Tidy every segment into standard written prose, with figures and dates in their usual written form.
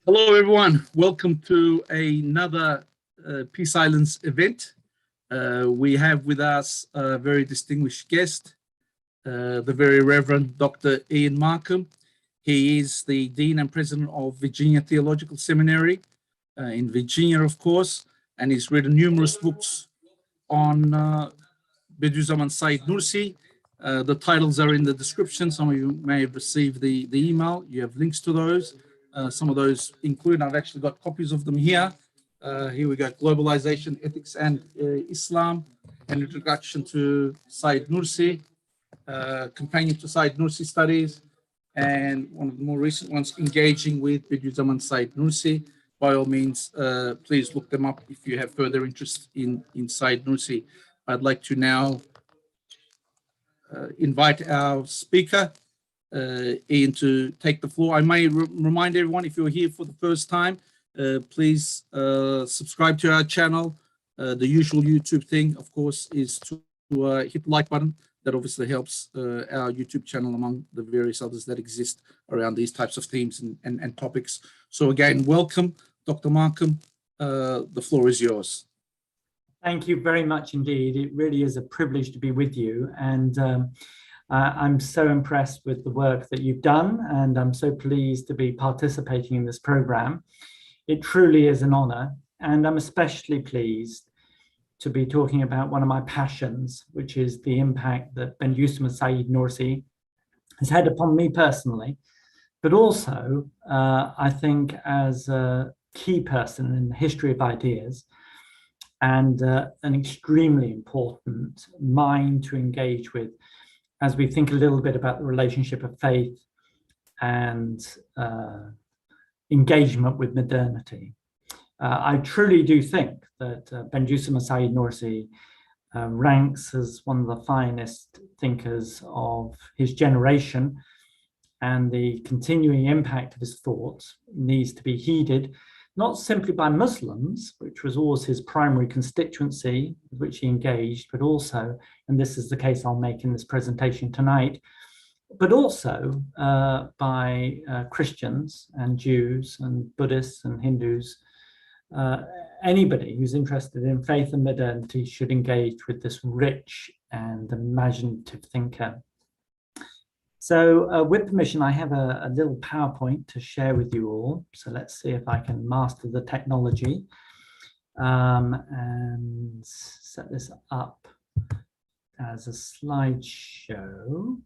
Hello, everyone. Welcome to another Peace Islands event. We have with us a very distinguished guest, the Very Reverend Dr. Ian Markham. He is the Dean and President of Virginia Theological Seminary in Virginia, of course, and he's written numerous books on Bediüzzaman Said Nursi. The titles are in the description. Some of you may have received the email. You have links to those. Some of those include, I've actually got copies of them here. Here we go, Globalization, Ethics and Islam, an introduction to Said Nursi, companion to Said Nursi studies, and one of the more recent ones, Engaging with Bediüzzaman Said Nursi. By all means, please look them up if you have further interest in Said Nursi. I'd like to now invite our speaker, Ian, to take the floor. I may remind everyone, if you're here for the first time, please subscribe to our channel. The usual YouTube thing, of course, is to hit the like button. That obviously helps our YouTube channel among the various others that exist around these types of themes and topics. So again, welcome, Dr. Markham. The floor is yours. Thank you very much indeed. It really is a privilege to be with you. And I'm so impressed with the work that you've done, and I'm so pleased to be participating in this program. It truly is an honor, and I'm especially pleased to be talking about one of my passions, which is the impact that Bediüzzaman Said Nursi has had upon me personally, but also I think as a key person in the history of ideas, and an extremely important mind to engage with as we think a little bit about the relationship of faith and engagement with modernity. I truly do think that Bediüzzaman Said Nursi ranks as one of the finest thinkers of his generation, and the continuing impact of his thoughts needs to be heeded, not simply by Muslims, which was always his primary constituency with which he engaged, but also, and this is the case I'll make in this presentation tonight, but also by Christians and Jews and Buddhists and Hindus. Anybody who's interested in faith and modernity should engage with this rich and imaginative thinker. So with permission, I have a little PowerPoint to share with you all. So let's see if I can master the technology and set this up as a slideshow.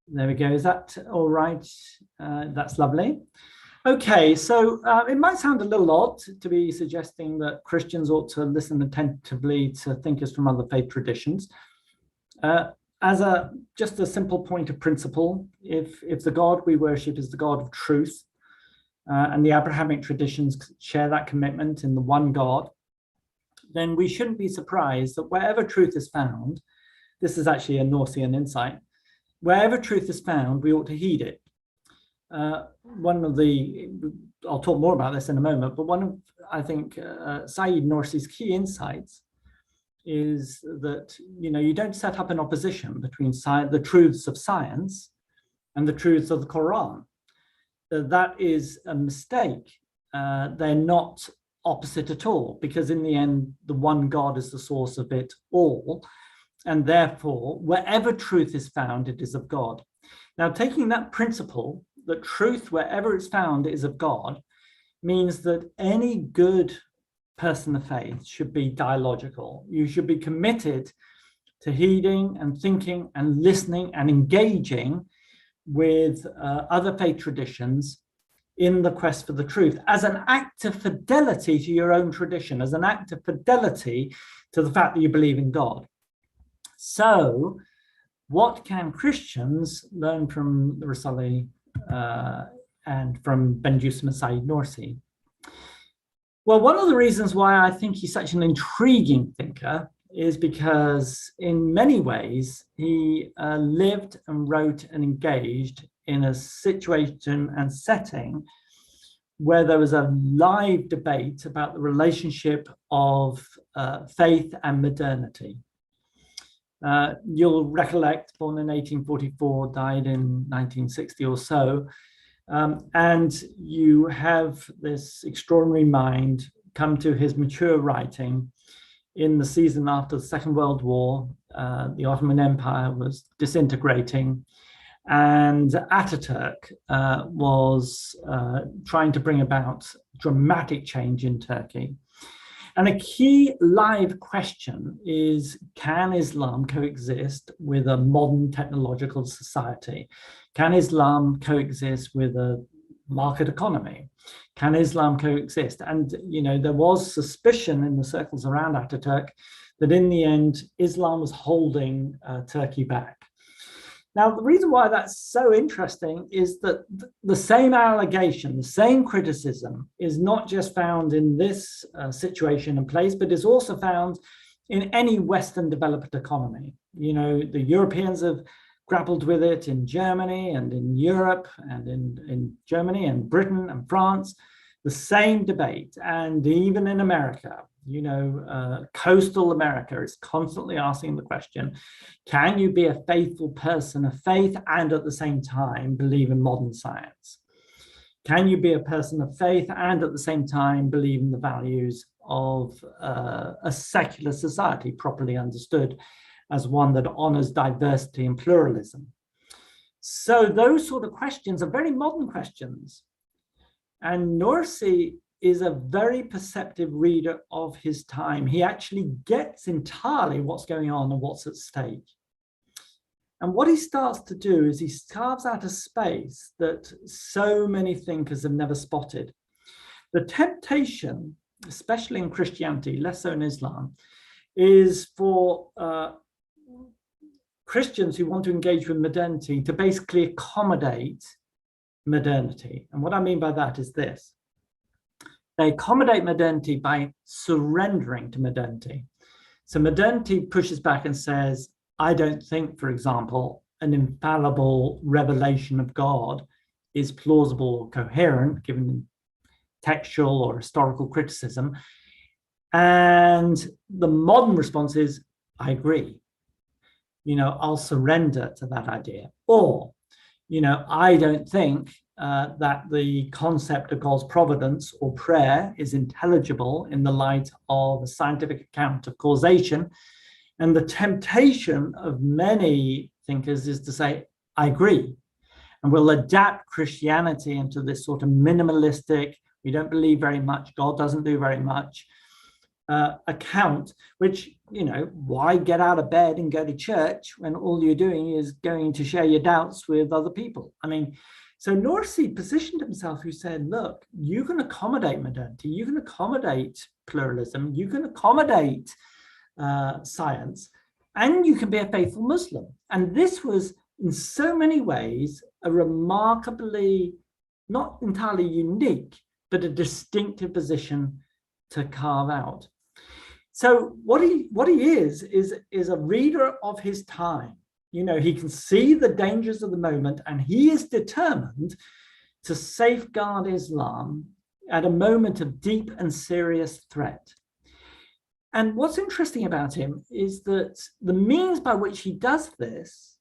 There we go. Is that all right? That's lovely. Okay, so it might sound a little odd to be suggesting that Christians ought to listen attentively to thinkers from other faith traditions. As just a simple point of principle, if the God we worship is the God of truth, and the Abrahamic traditions share that commitment in the one God, then we shouldn't be surprised that wherever truth is found, this is actually a Nursian insight, wherever truth is found, we ought to heed it. I'll talk more about this in a moment, but one of, I think, Said Nursi's key insights is that, you don't set up an opposition between the truths of science and the truths of the Quran. That is a mistake. They're not opposite at all, because in the end, the one God is the source of it all. And therefore, wherever truth is found, it is of God. Now, taking that principle, that truth, wherever it's found, is of God, means that any good person of faith should be dialogical. You should be committed to heeding and thinking and listening and engaging with other faith traditions in the quest for the truth as an act of fidelity to your own tradition, as an act of fidelity to the fact that you believe in God. So what can Christians learn from the Risale and from Bediüzzaman Said Nursi? Well, one of the reasons why I think he's such an intriguing thinker is because in many ways he lived and wrote and engaged in a situation and setting where there was a live debate about the relationship of faith and modernity. You'll recollect, born in 1844, died in 1960 or so. And you have this extraordinary mind come to his mature writing in the season after the Second World War. The Ottoman Empire was disintegrating, and Ataturk was trying to bring about dramatic change in Turkey. And a key live question is, can Islam coexist with a modern technological society? Can Islam coexist with a market economy? Can Islam coexist? And, you know, there was suspicion in the circles around Ataturk that in the end, Islam was holding Turkey back. Now, the reason why that's so interesting is that the same allegation, the same criticism is not just found in this situation and place, but is also found in any Western developed economy. You know, the Europeans have grappled with it in Germany and in Europe and in Germany and Britain and France, the same debate. And even in America, you know, coastal America is constantly asking the question, can you be a faithful person of faith and at the same time believe in modern science? Can you be a person of faith and at the same time believe in the values of a secular society, properly understood as one that honors diversity and pluralism? So those sort of questions are very modern questions. And Nursi is a very perceptive reader of his time. He actually gets entirely what's going on and what's at stake. And what he starts to do is he carves out a space that so many thinkers have never spotted. The temptation, especially in Christianity, less so in Islam, is for Christians who want to engage with modernity to basically accommodate modernity. And what I mean by that is this. They accommodate modernity by surrendering to modernity. So modernity pushes back and says, I don't think, for example, an infallible revelation of God is plausible or coherent, given textual or historical criticism. And the modern response is, I agree. You know, I'll surrender to that idea. Or, you know, I don't think that the concept of God's providence or prayer is intelligible in the light of a scientific account of causation. And the temptation of many thinkers is to say, I agree. And we'll adapt Christianity into this sort of minimalistic, we don't believe very much, God doesn't do very much, account, which, you know, why get out of bed and go to church when all you're doing is going to share your doubts with other people? I mean, so Nursi positioned himself, who said, look, you can accommodate modernity, you can accommodate pluralism, you can accommodate science, and you can be a faithful Muslim. And this was in so many ways a remarkably, not entirely unique, but a distinctive position to carve out. So what he is a reader of his time. You know, he can see the dangers of the moment, and he is determined to safeguard Islam at a moment of deep and serious threat. And what's interesting about him is that the means by which he does this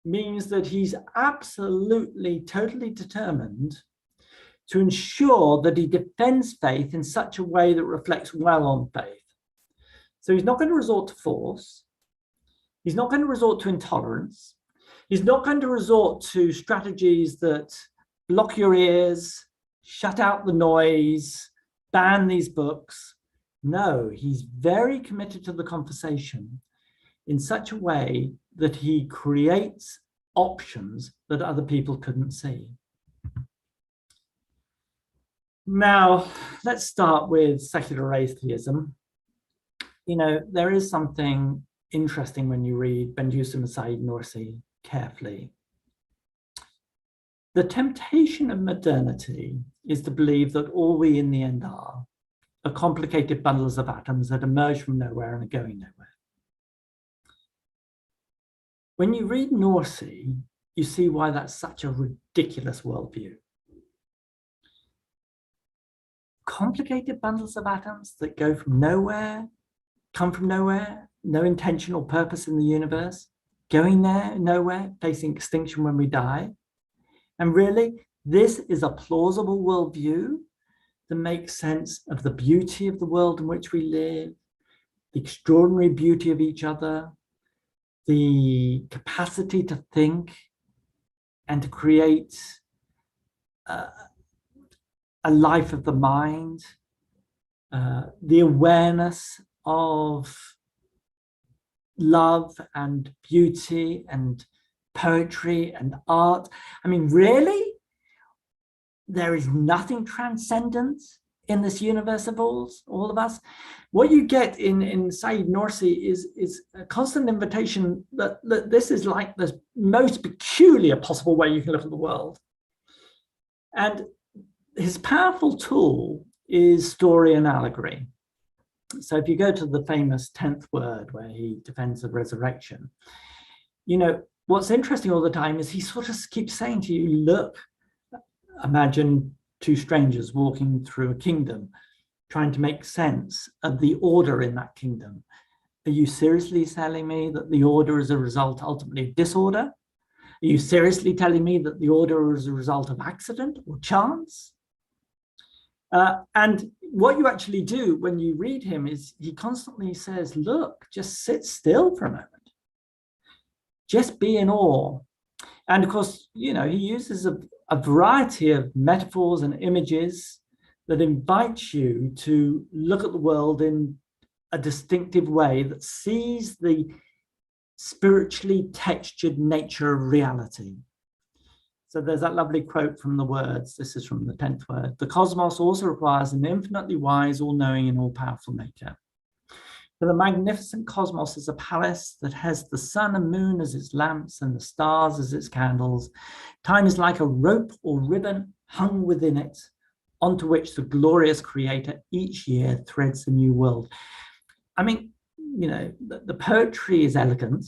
means that he's absolutely, totally determined to ensure that he defends faith in such a way that reflects well on faith. So he's not going to resort to force. He's not going to resort to intolerance. He's not going to resort to strategies that block your ears, shut out the noise, ban these books. No, he's very committed to the conversation in such a way that he creates options that other people couldn't see. Now, let's start with secular atheism. You know, there is something interesting when you read Bediüzzaman and Said Nursi carefully. The temptation of modernity is to believe that all we in the end are complicated bundles of atoms that emerge from nowhere and are going nowhere. When you read Nursi, you see why that's such a ridiculous worldview. Complicated bundles of atoms that go from nowhere, come from nowhere? no intentional purpose in the universe, going there, nowhere, facing extinction when we die. And really, this is a plausible worldview that makes sense of the beauty of the world in which we live, the extraordinary beauty of each other, the capacity to think and to create a life of the mind, the awareness of love and beauty and poetry and art. I mean, really? There is nothing transcendent in this universe of all of us. What you get in Said Nursi is a constant invitation that this is like the most peculiar possible way you can look at the world. And his powerful tool is story and allegory. So if you go to the famous 10th word where he defends the resurrection, you know, what's interesting all the time is he sort of keeps saying to you, look, imagine two strangers walking through a kingdom, trying to make sense of the order in that kingdom. Are you seriously telling me that the order is a result ultimately of disorder? Are you seriously telling me that the order is a result of accident or chance? And what you actually do when you read him is he constantly says, look, just sit still for a moment. Just be in awe. And of course, you know, he uses a variety of metaphors and images that invite you to look at the world in a distinctive way that sees the spiritually textured nature of reality. So there's that lovely quote from the words. This is from the 10th word. The cosmos also requires an infinitely wise, all-knowing and all-powerful maker. For the magnificent cosmos is a palace that has the sun and moon as its lamps and the stars as its candles. Time is like a rope or ribbon hung within it, onto which the glorious creator each year threads a new world. I mean, you know, the poetry is elegant,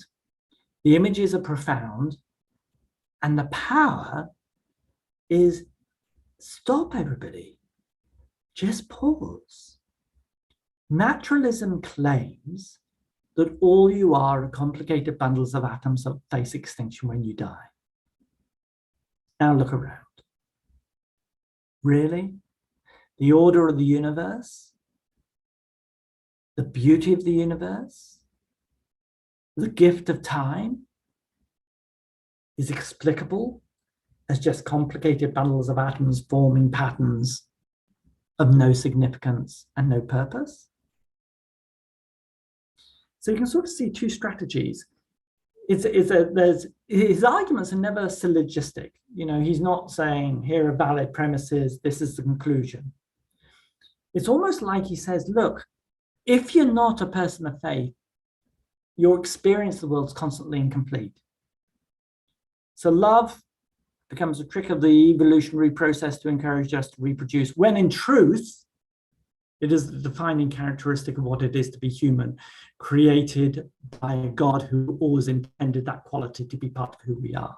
the images are profound, and the power is stop, everybody, just pause. Naturalism claims that all you are complicated bundles of atoms that face extinction when you die. Now look around. Really? The order of the universe? The beauty of the universe? The gift of time is explicable as just complicated bundles of atoms forming patterns of no significance and no purpose? So you can sort of see two strategies. His arguments are never syllogistic. You know, he's not saying, here are valid premises, this is the conclusion. It's almost like he says, look, if you're not a person of faith, your experience of the world is constantly incomplete. So love becomes a trick of the evolutionary process to encourage us to reproduce, when in truth, it is the defining characteristic of what it is to be human, created by a God who always intended that quality to be part of who we are.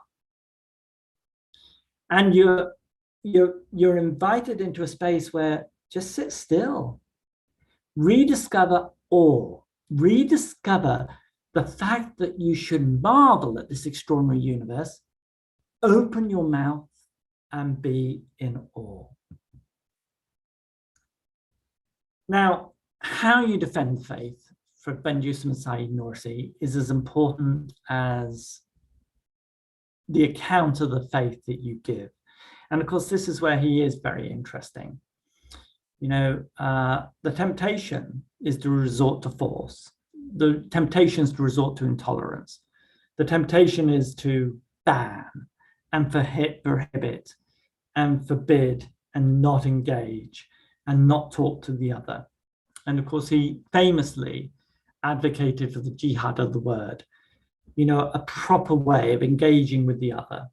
And you're invited into a space where just sit still, rediscover awe, rediscover the fact that you should marvel at this extraordinary universe, open your mouth and be in awe. Now, how you defend the faith for Ben-Yusuf and Said Nursi is as important as the account of the faith that you give. And of course, this is where he is very interesting. You know, the temptation is to resort to force. The temptation is to resort to intolerance. The temptation is to ban and prohibit and forbid and not engage and not talk to the other. And of course, he famously advocated for the jihad of the word. You know, a proper way of engaging with the other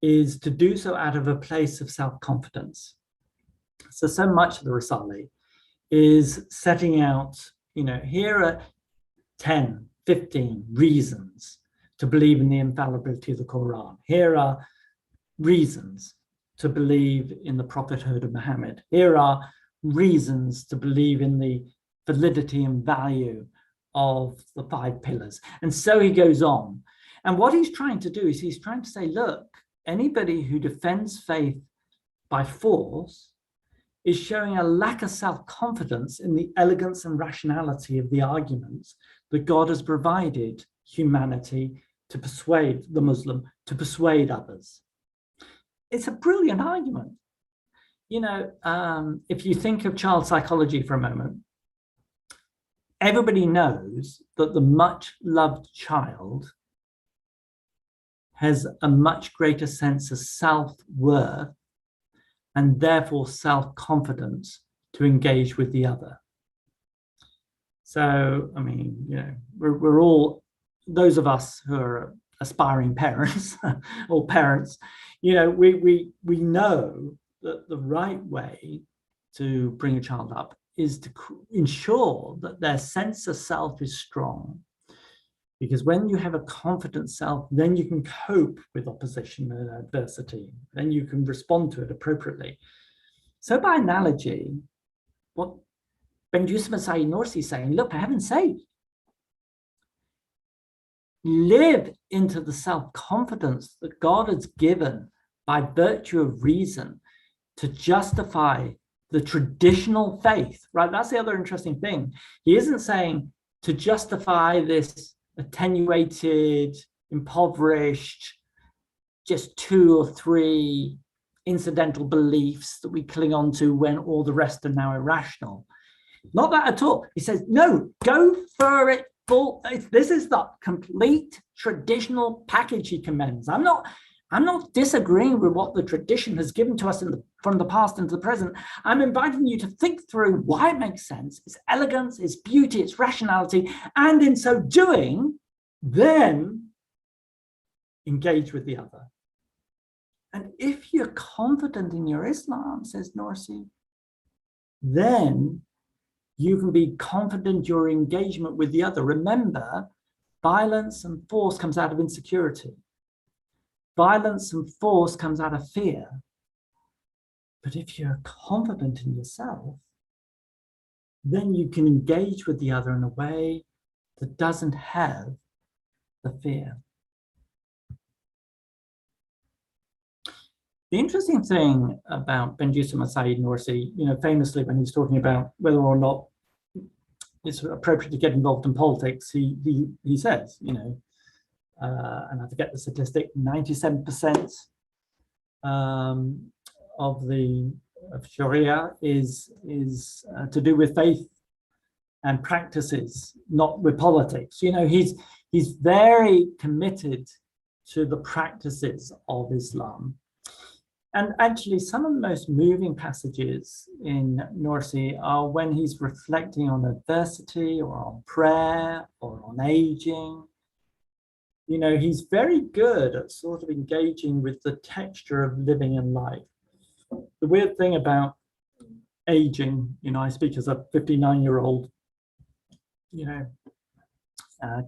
is to do so out of a place of self-confidence. So much of the Risale is setting out, you know, here are 10, 15 reasons to believe in the infallibility of the Quran. Here are reasons to believe in the prophethood of Muhammad. Here are reasons to believe in the validity and value of the 5 pillars. And so he goes on. And what he's trying to do is he's trying to say, look, anybody who defends faith by force is showing a lack of self-confidence in the elegance and rationality of the arguments that God has provided humanity to persuade the Muslim, to persuade others. It's a brilliant argument. You know, if you think of child psychology for a moment, everybody knows that the much loved child has a much greater sense of self-worth and therefore self-confidence to engage with the other. So, I mean, you know, we're all, those of us who are aspiring parents or parents, you know, we know that the right way to bring a child up is to ensure that their sense of self is strong. Because when you have a confident self, then you can cope with opposition and adversity. Then you can respond to it appropriately. So by analogy, what Bediüzzaman Said Nursi is saying, look, for heaven's sake, live into the self-confidence that God has given by virtue of reason to justify the traditional faith, right? That's the other interesting thing. He isn't saying to justify this attenuated, impoverished, just 2 or 3 incidental beliefs that we cling on to when all the rest are now irrational. Not that at all. He says, no, go for it full. This is the complete traditional package he commends. I'm not disagreeing with what the tradition has given to us from the past into the present. I'm inviting you to think through why it makes sense, its elegance, its beauty, its rationality, and in so doing, then engage with the other. And if you're confident in your Islam, says Nursi, then you can be confident your engagement with the other. Remember, violence and force comes out of insecurity. Violence and force comes out of fear. But if you're confident in yourself, then you can engage with the other in a way that doesn't have the fear. The interesting thing about Bediüzzaman Said Nursi, you know, famously when he's talking about whether or not it's appropriate to get involved in politics, he says, you know, and I forget the statistic, 97% of Sharia is to do with faith and practices, not with politics. You know, he's very committed to the practices of Islam. And actually, some of the most moving passages in Nursi are when he's reflecting on adversity or on prayer or on aging. You know, he's very good at sort of engaging with the texture of living and life. The weird thing about aging, you know, I speak as a 59-year-old, you know,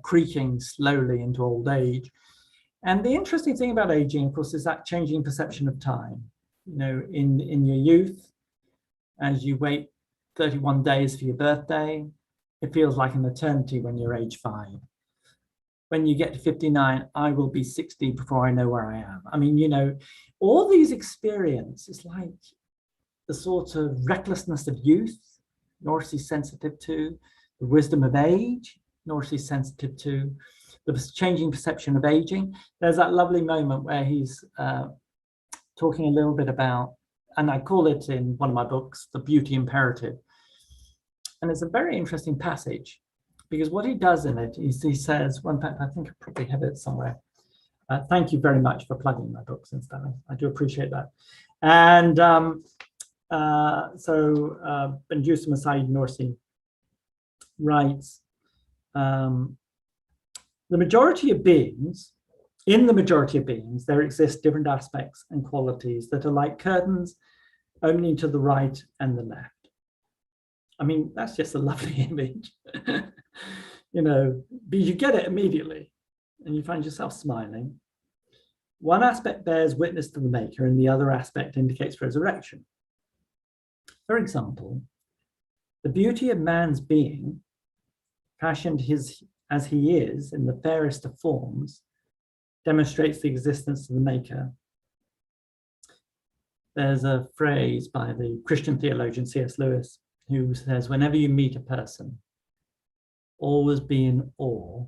creaking slowly into old age. And the interesting thing about aging, of course, is that changing perception of time. You know, in your youth, as you wait 31 days for your birthday, it feels like an eternity when you're age 5. When you get to 59, I will be 60 before I know where I am. I mean, you know, all these experiences, like the sort of recklessness of youth, Nursi's sensitive to, the wisdom of age, Nursi's sensitive to, the changing perception of aging. There's that lovely moment where he's talking a little bit about, and I call it in one of my books, the beauty imperative. And it's a very interesting passage because what he does in it is he says, well, in fact, I think I probably have it somewhere. Thank you very much for plugging my books and stuff. I do appreciate that. And so Bediüzzaman Said Nursi writes, the majority of beings, in the majority of beings, there exist different aspects and qualities that are like curtains opening to the right and the left. I mean, that's just a lovely image. You know, but you get it immediately and you find yourself smiling. One aspect bears witness to the maker and the other aspect indicates resurrection. For example, the beauty of man's being fashioned as he is in the fairest of forms, demonstrates the existence of the maker. There's a phrase by the Christian theologian C.S. Lewis who says, whenever you meet a person, always be in awe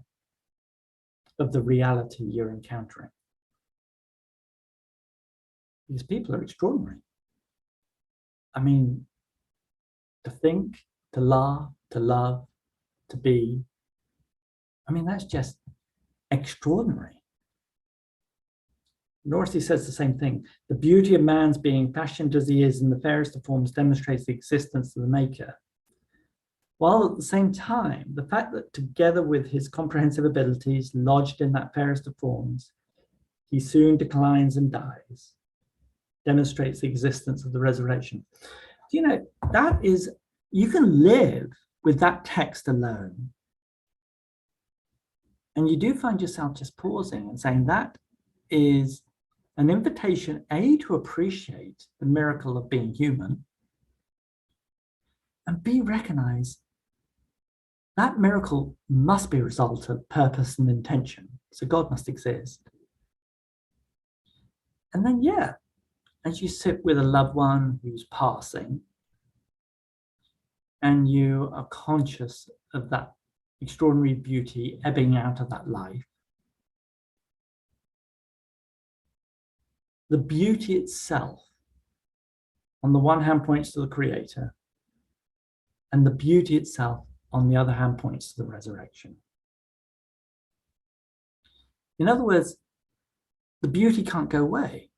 of the reality you're encountering. These people are extraordinary. I mean, to think, to laugh, to love, to be, I mean, that's just extraordinary. Nursi says the same thing. The beauty of man's being, fashioned as he is in the fairest of forms, demonstrates the existence of the maker. While at the same time, the fact that together with his comprehensive abilities lodged in that fairest of forms, he soon declines and dies, demonstrates the existence of the resurrection. You know, that is, you can live with that text alone. And you do find yourself just pausing and saying that is an invitation, A, to appreciate the miracle of being human, and B, recognize that miracle must be a result of purpose and intention. So God must exist. And then, yeah, as you sit with a loved one who's passing, and you are conscious of that extraordinary beauty ebbing out of that life, the beauty itself, on the one hand, points to the Creator, and the beauty itself, on the other hand, points to the resurrection. In other words, the beauty can't go away.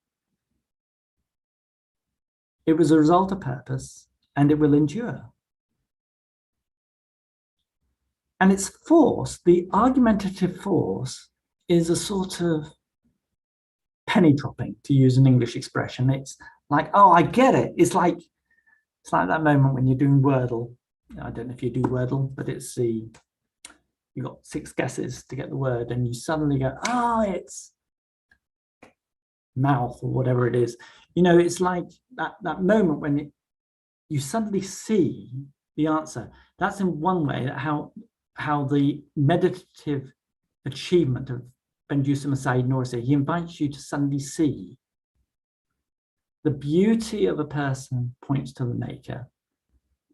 It was a result of purpose, and it will endure. And its force, the argumentative force, is a sort of penny dropping, to use an English expression. It's like, oh, I get it. It's like that moment when you're doing Wordle. I don't know if you do Wordle, but it's you've got 6 guesses to get the word, and you suddenly go, it's mouth or whatever it is. You know, it's like that moment when you suddenly see the answer. That's in one way how the meditative achievement of Bediüzzaman Said Nursi, he invites you to suddenly see the beauty of a person points to the maker.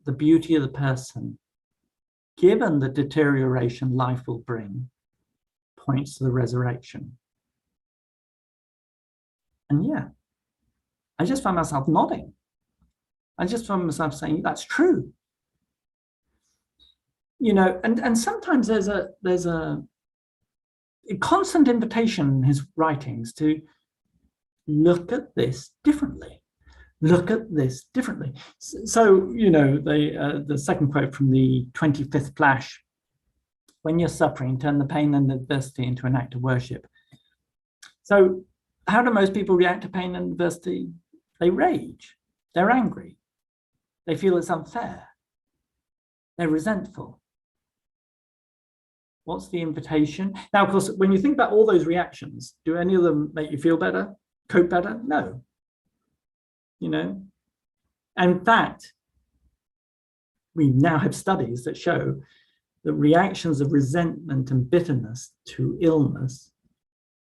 The beauty of the person, given the deterioration life will bring, points to the resurrection. And yeah, I just found myself nodding. I just found myself saying, that's true. You know, and sometimes there's a constant invitation in his writings to look at this differently. Look at this differently. So, you know, the second quote from the 25th Flash, when you're suffering, turn the pain and adversity into an act of worship. So how do most people react to pain and adversity? They rage, they're angry, they feel it's unfair, they're resentful. What's the invitation? Now, of course, when you think about all those reactions, do any of them make you feel better, cope better? No. You know, and in fact, we now have studies that show that reactions of resentment and bitterness to illness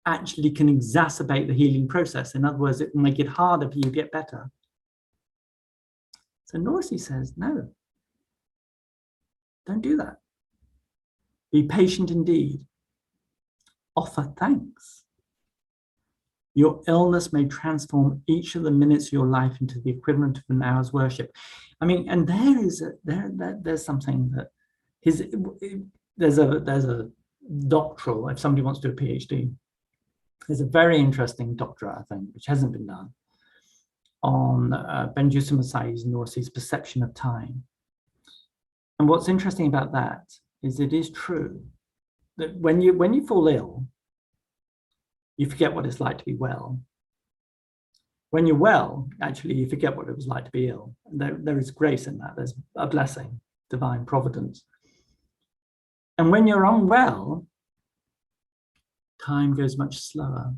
actually can exacerbate the healing process. In other words, it will make it harder for you to get better. So Nursi says, no, don't do that. Be patient indeed. Offer thanks. Your illness may transform each of the minutes of your life into the equivalent of an hour's worship. I mean, and there's something that there's a doctoral, if somebody wants to do a Ph.D., there's a very interesting doctorate, I think, which hasn't been done, on Bediüzzaman Said Nursi's perception of time. And what's interesting about that is it is true that when you fall ill, you forget what it's like to be well. When you're well, actually, you forget what it was like to be ill. There is grace in that. There's a blessing, divine providence. And when you're unwell, time goes much slower.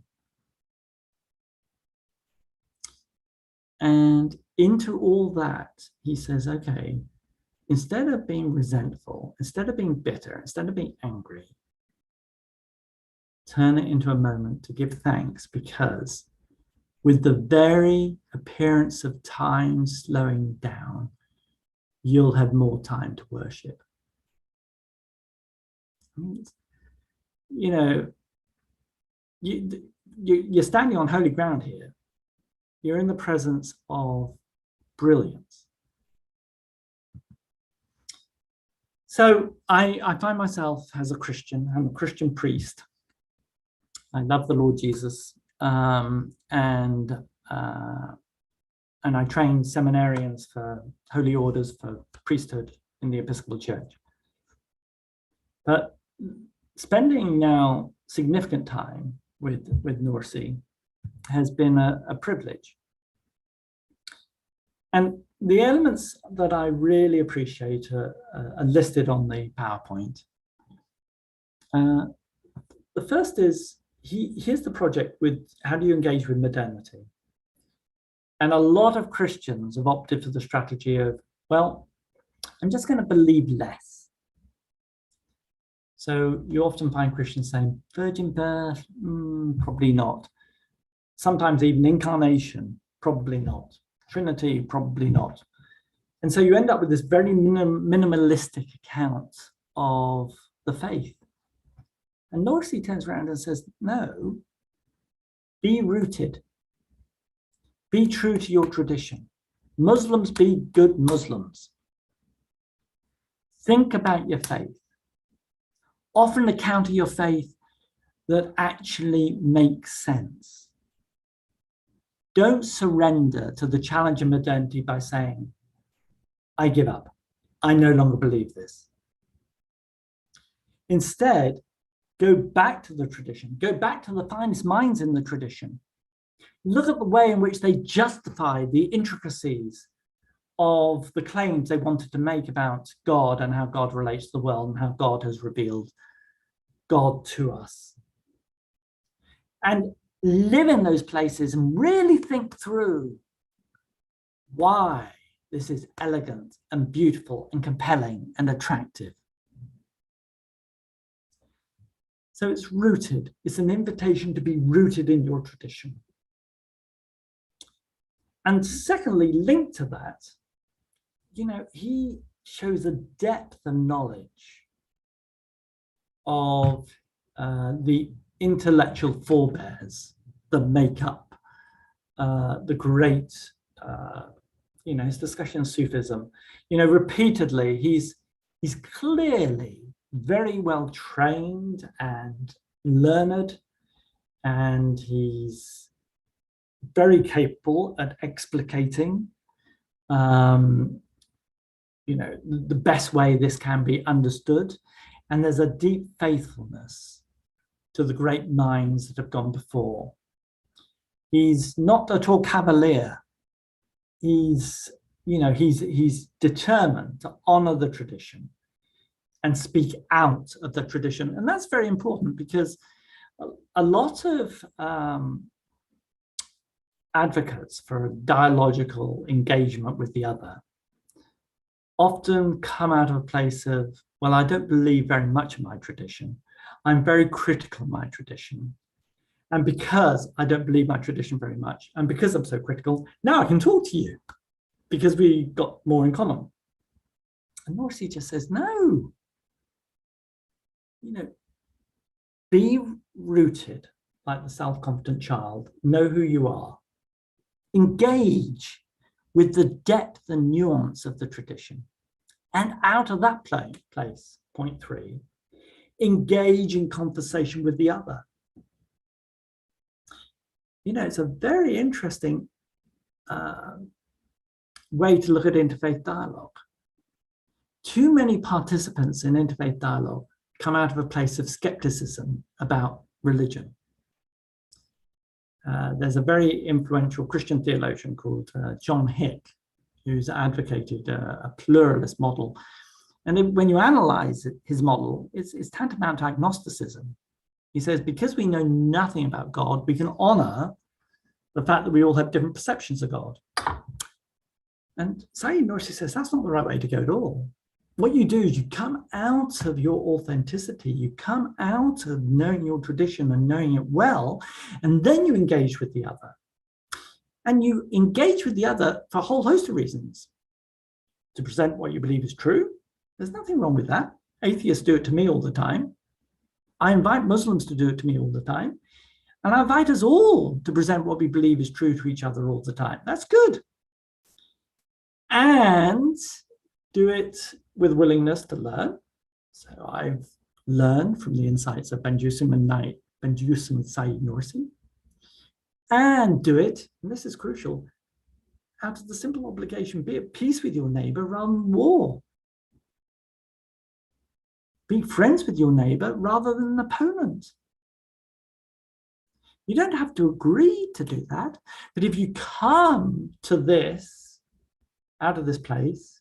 And into all that, he says, okay, instead of being resentful, instead of being bitter, instead of being angry, turn it into a moment to give thanks, because with the very appearance of time slowing down, you'll have more time to worship. You know, you're standing on holy ground here. You're in the presence of brilliance. So I find myself as a Christian. I'm a Christian priest. I love the Lord Jesus, and I train seminarians for holy orders for priesthood in the Episcopal Church. But spending now significant time with Nursi has been a privilege. And the elements that I really appreciate are listed on the PowerPoint. The first is, here's the project with how do you engage with modernity? And a lot of Christians have opted for the strategy of, well, I'm just going to believe less. So you often find Christians saying, virgin birth, probably not. Sometimes even incarnation, probably not. Trinity, probably not. And so you end up with this very minimalistic account of the faith. And Nursi turns around and says, no, be rooted. Be true to your tradition. Muslims, be good Muslims. Think about your faith. Offer an account of your faith that actually makes sense. Don't surrender to the challenge of modernity by saying, I give up. I no longer believe this. Instead, go back to the tradition. Go back to the finest minds in the tradition. Look at the way in which they justify the intricacies of the claims they wanted to make about God and how God relates to the world and how God has revealed God to us. And live in those places and really think through why this is elegant and beautiful and compelling and attractive. So it's rooted. It's an invitation to be rooted in your tradition. And secondly, linked to that, you know, he shows a depth and knowledge of the intellectual forebears that make up the great, you know, his discussion of Sufism. You know, repeatedly, he's clearly very well trained and learned, and he's very capable at explicating, you know, the best way this can be understood. And there's a deep faithfulness to the great minds that have gone before. He's not at all cavalier. He's, you know, he's determined to honor the tradition and speak out of the tradition. And that's very important, because a lot of advocates for dialogical engagement with the other often come out of a place of, well, I don't believe very much in my tradition. I'm very critical of my tradition. And because I don't believe my tradition very much, and because I'm so critical, now I can talk to you because we got more in common. And Nursi just says, no, you know, be rooted like the self-confident child, know who you are, engage with the depth and nuance of the tradition. And out of that place, point 3, engage in conversation with the other. You know, it's a very interesting way to look at interfaith dialogue. Too many participants in interfaith dialogue come out of a place of skepticism about religion. There's a very influential Christian theologian called John Hick, who's advocated a pluralist model. And then when you analyze his model, it's tantamount to agnosticism. He says, because we know nothing about God, we can honor the fact that we all have different perceptions of God. And Said Nursi says that's not the right way to go at all. What you do is you come out of your authenticity, you come out of knowing your tradition and knowing it well, and then you engage with the other. And you engage with the other for a whole host of reasons. To present what you believe is true, there's nothing wrong with that. Atheists do it to me all the time. I invite Muslims to do it to me all the time. And I invite us all to present what we believe is true to each other all the time. That's good. And do it with willingness to learn. So I've learned from the insights of Benjusim and Said Nursi. And do it, and this is crucial, out of the simple obligation, be at peace with your neighbor rather than war. Be friends with your neighbor rather than an opponent. You don't have to agree to do that, but if you come to this, out of this place,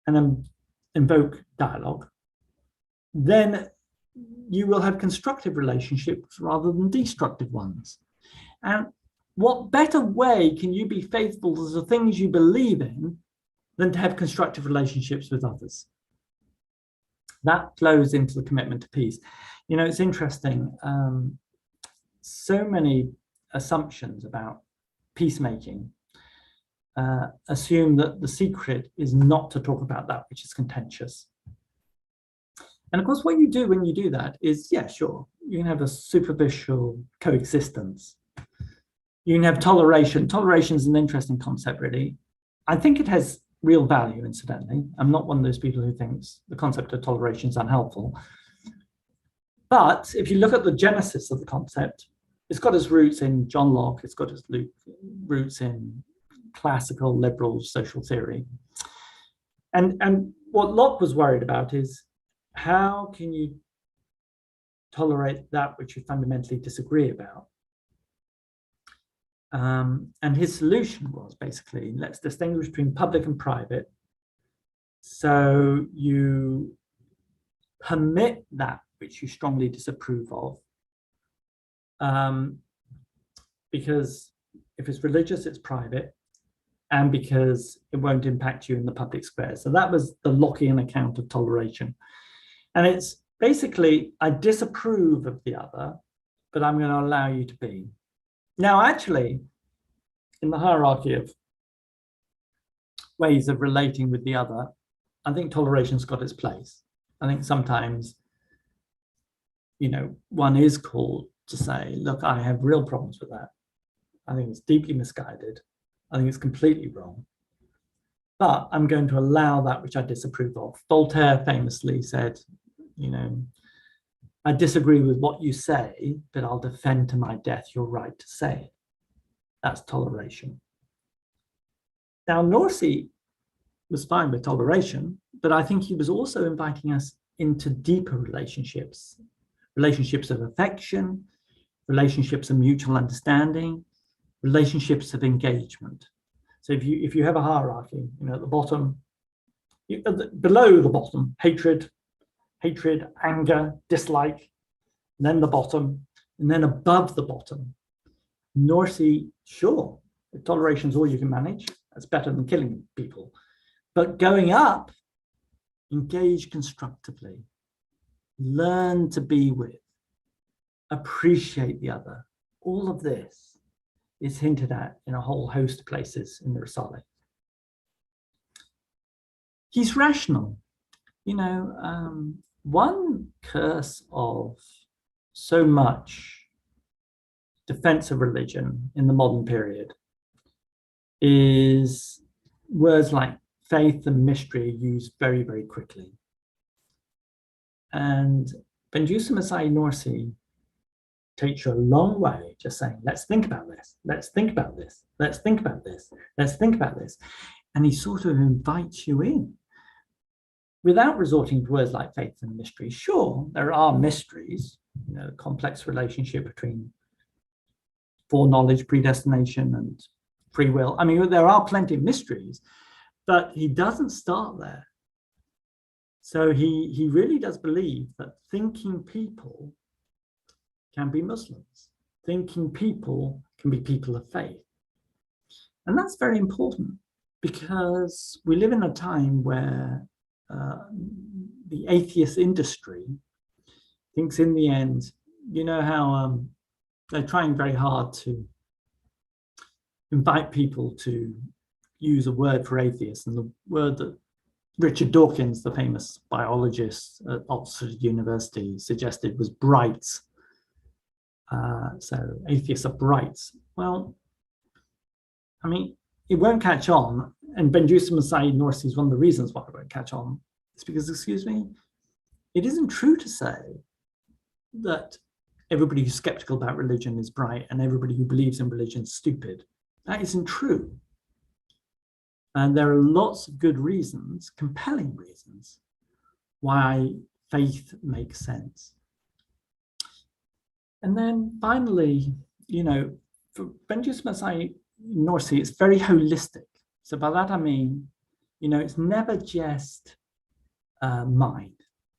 and invoke dialogue, then you will have constructive relationships rather than destructive ones. And what better way can you be faithful to the things you believe in than to have constructive relationships with others? That flows into the commitment to peace. You know, it's interesting. So many assumptions about peacemaking assume that the secret is not to talk about that which is contentious. And of course, what you do when you do that is, yeah, sure, you can have a superficial coexistence. You can have toleration. Toleration is an interesting concept, really. I think it has real value, incidentally. I'm not one of those people who thinks the concept of toleration is unhelpful. But if you look at the genesis of the concept, it's got its roots in John Locke. It's got its roots in classical liberal social theory. And what Locke was worried about is, how can you tolerate that which you fundamentally disagree about? And his solution was basically, let's distinguish between public and private. So you permit that which you strongly disapprove of, because if it's religious, it's private, and because it won't impact you in the public square. So that was the Lockean account of toleration. And it's basically, I disapprove of the other, but I'm going to allow you to be. Now, actually, in the hierarchy of ways of relating with the other, I think toleration's got its place. I think sometimes, you know, one is called to say, look, I have real problems with that. I think it's deeply misguided. I think it's completely wrong. But I'm going to allow that which I disapprove of. Voltaire famously said, you know, I disagree with what you say, but I'll defend to my death your right to say it. That's toleration. Now, Nursi was fine with toleration, but I think he was also inviting us into deeper relationships, relationships of affection, relationships of mutual understanding, relationships of engagement. So if you have a hierarchy, you know, at the bottom, below the bottom, hatred, anger, dislike, and then the bottom, and then above the bottom, Nursi, sure, toleration is all you can manage. That's better than killing people. But going up, engage constructively, learn to be with, appreciate the other. All of this is hinted at in a whole host of places in the Risale. He's rational. You know, one curse of so much defense of religion in the modern period is words like faith and mystery are used very, very quickly. And Benjusim and Said Nursi takes you a long way just saying, let's think about this, let's think about this, let's think about this, let's think about this. And he sort of invites you in without resorting to words like faith and mystery. Sure, there are mysteries, you know, complex relationship between foreknowledge, predestination, and free will. I mean, there are plenty of mysteries, but he doesn't start there. So he really does believe that thinking people can be Muslims. Thinking people can be people of faith. And that's very important. because we live in a time where the atheist industry thinks in the end, you know how they're trying very hard to invite people to use a word for atheists, and the word that Richard Dawkins, the famous biologist at Oxford University, suggested was brights. So atheists are brights. Well, I mean, it won't catch on, and Benjusim and Said Nursi is one of the reasons why it won't catch on. It's because, excuse me, it isn't true to say that everybody who's skeptical about religion is bright and everybody who believes in religion is stupid. That isn't true. And there are lots of good reasons, compelling reasons, why faith makes sense. And then finally, you know, for Benjusim and Said Nursi, it's very holistic. So by that I mean, you know, it's never just mind.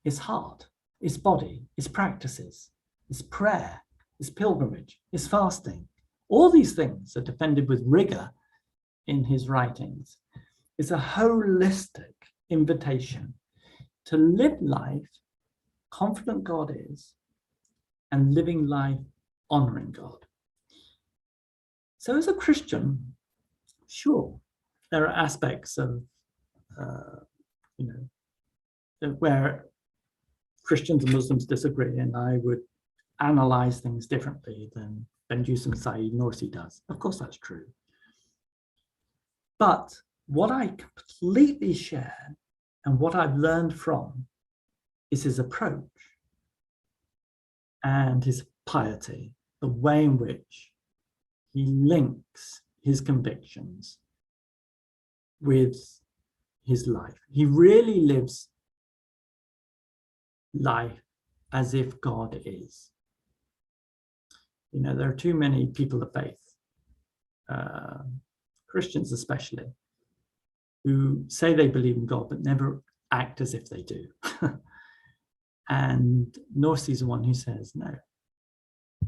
It's heart, it's body, it's practices, it's prayer, it's pilgrimage, it's fasting. All these things are defended with rigor in his writings. It's a holistic invitation to live life confident God is and living life honoring God. So as a Christian, sure, there are aspects of, you know, where Christians and Muslims disagree, and I would analyze things differently than Benjusim Said Nursi does. Of course, that's true. But what I completely share and what I've learned from is his approach and his piety, the way in which he links his convictions with his life. He really lives life as if God is. You know, there are too many people of faith, Christians especially, who say they believe in God but never act as if they do. And Nursi is the one who says, no,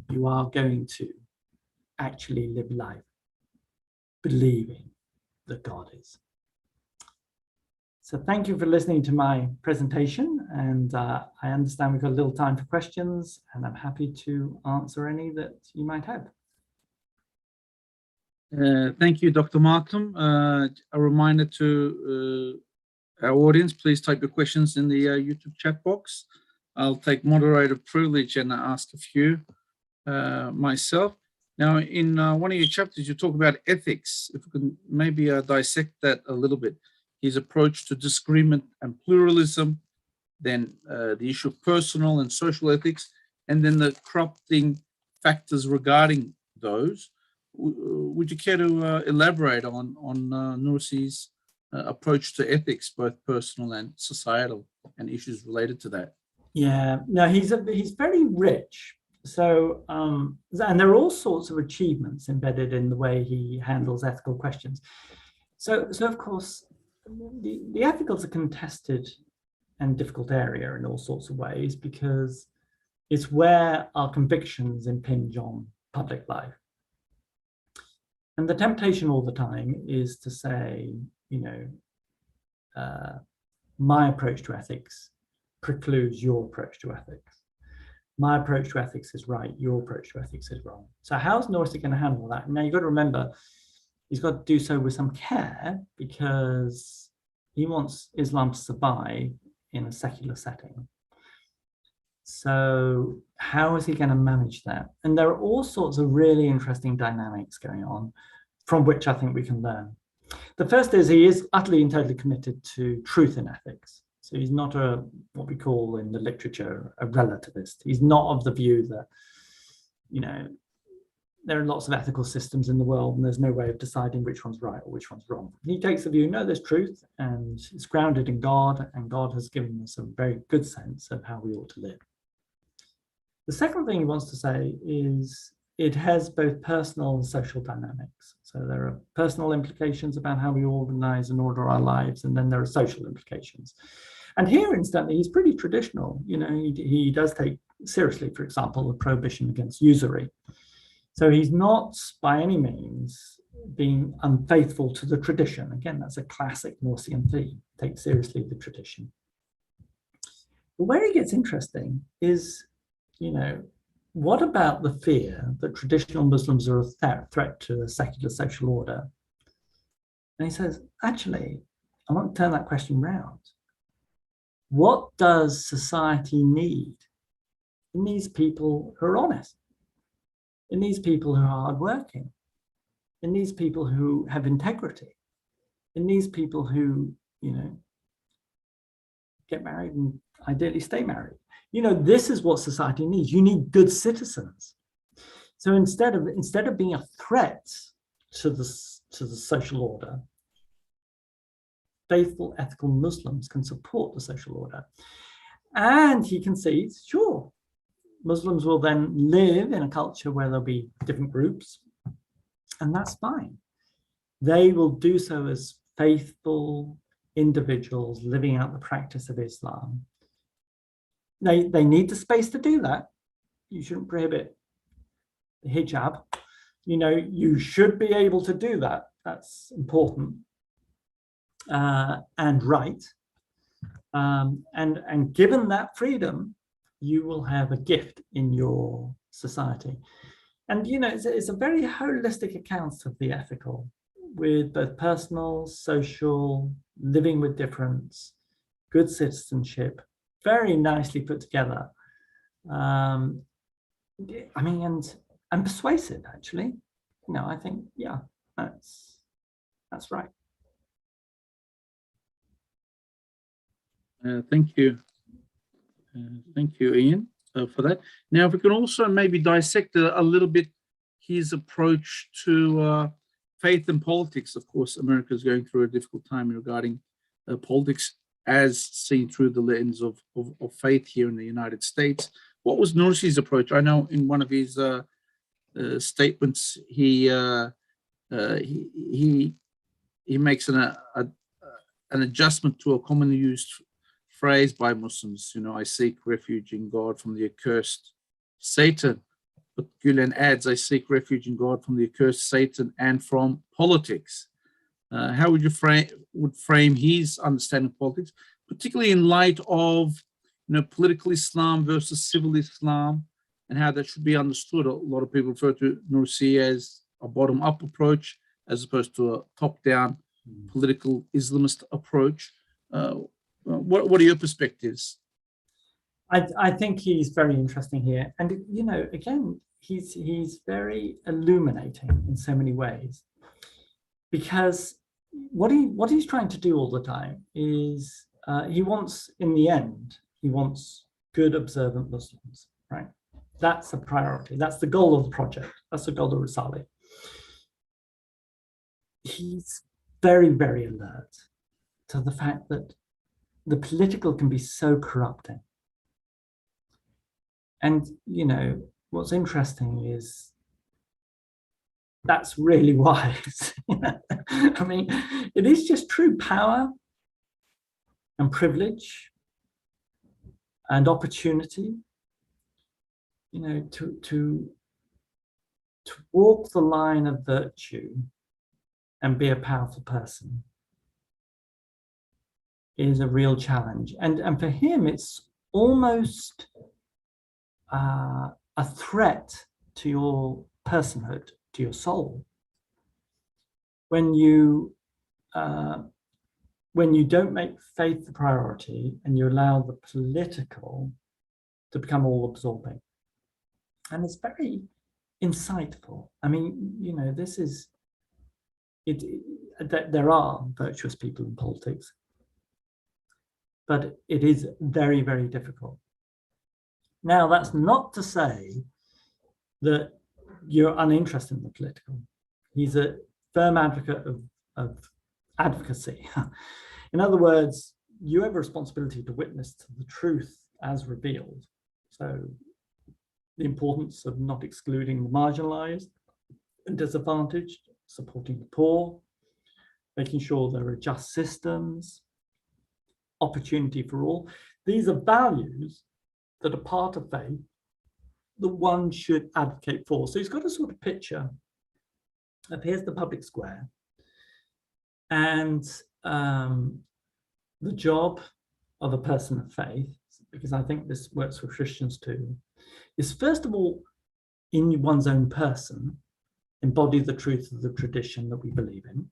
you are going to actually live life believing that God is. So thank you for listening to my presentation, and I understand we've got a little time for questions, and I'm happy to answer any that you might have. Thank you, Dr. Markham. A reminder to our audience, please type your questions in the YouTube chat box. I'll take moderator privilege and ask a few myself. Now, in one of your chapters, you talk about ethics. If we can maybe dissect that a little bit. His approach to disagreement and pluralism, then the issue of personal and social ethics, and then the corrupting factors regarding those. Would you care to elaborate on Nursi's approach to ethics, both personal and societal, and issues related to that? Yeah, no, he's very rich. So, and there are all sorts of achievements embedded in the way he handles ethical questions. So of course, the ethical is a contested and difficult area in all sorts of ways, because it's where our convictions impinge on public life. And the temptation all the time is to say, you know, my approach to ethics precludes your approach to ethics. My approach to ethics is right, your approach to ethics is wrong. So how's Nursi going to handle that? Now, you've got to remember, he's got to do so with some care, because he wants Islam to survive in a secular setting. So how is he going to manage that? And there are all sorts of really interesting dynamics going on from which I think we can learn. The first is he is utterly and totally committed to truth in ethics. So he's not what we call in the literature a relativist. He's not of the view that, you know, there are lots of ethical systems in the world and there's no way of deciding which one's right or which one's wrong. He takes the view, no, there's truth, and it's grounded in God, and God has given us a very good sense of how we ought to live. The second thing he wants to say is it has both personal and social dynamics. So there are personal implications about how we organize and order our lives, and then there are social implications. And here, incidentally, he's pretty traditional. You know, he does take seriously, for example, the prohibition against usury. So he's not by any means being unfaithful to the tradition. Again, that's a classic Nursian theme, take seriously the tradition. But where it gets interesting is, what about the fear that traditional Muslims are a threat to the secular social order? And he says, actually, I want to turn that question round. What does society need? It needs people who are honest. It needs people who are hardworking. It needs people who have integrity. It needs people who, get married and ideally stay married. This is what society needs. You need good citizens. So instead of being a threat to the social order, faithful, ethical Muslims can support the social order. And he concedes, sure, Muslims will then live in a culture where there'll be different groups, and that's fine. They will do so as faithful individuals living out the practice of Islam. They need the space to do that. You shouldn't prohibit the hijab. You should be able to do that. That's important and right. And given that freedom, you will have a gift in your society. And it's a very holistic account of the ethical, with both personal, social, living with difference, good citizenship, very nicely put together. And persuasive, actually. I think, yeah, that's right. Thank you. Thank you, Ian, for that. Now, if we can also maybe dissect a little bit his approach to faith and politics. Of course, America is going through a difficult time regarding politics as seen through the lens of faith here in the United States. What was Nursi's approach? I know in one of his statements, he makes an adjustment to a commonly used phrase by Muslims. I seek refuge in God from the accursed Satan. But Gülen adds, I seek refuge in God from the accursed Satan and from politics. How would you frame his understanding of politics, particularly in light of political Islam versus civil Islam, and how that should be understood? A lot of people refer to Nursi as a bottom-up approach as opposed to a top-down political Islamist approach. What are your perspectives? I think he's very interesting here, and again, he's very illuminating in so many ways, because what he's trying to do all the time is he wants good observant Muslims, right? That's a priority. That's the goal of the project. That's the goal of Risale. He's very, very alert to the fact that the political can be so corrupting. And, what's interesting is that's really wise. It is just true power and privilege and opportunity, to walk the line of virtue and be a powerful person is a real challenge. And for him, it's almost a threat to your personhood, to your soul, when you don't make faith the priority and you allow the political to become all absorbing. And it's very insightful. This is it. There are virtuous people in politics, but it is very, very difficult. Now, that's not to say that you're uninterested in the political. He's a firm advocate of advocacy. In other words, you have a responsibility to witness to the truth as revealed. So the importance of not excluding the marginalized and disadvantaged, supporting the poor, making sure there are just systems, opportunity for all. These are values that are part of faith that one should advocate for. So he's got a sort of picture appears in the public square. And the job of a person of faith, because I think this works for Christians too, is first of all, in one's own person, embody the truth of the tradition that we believe in.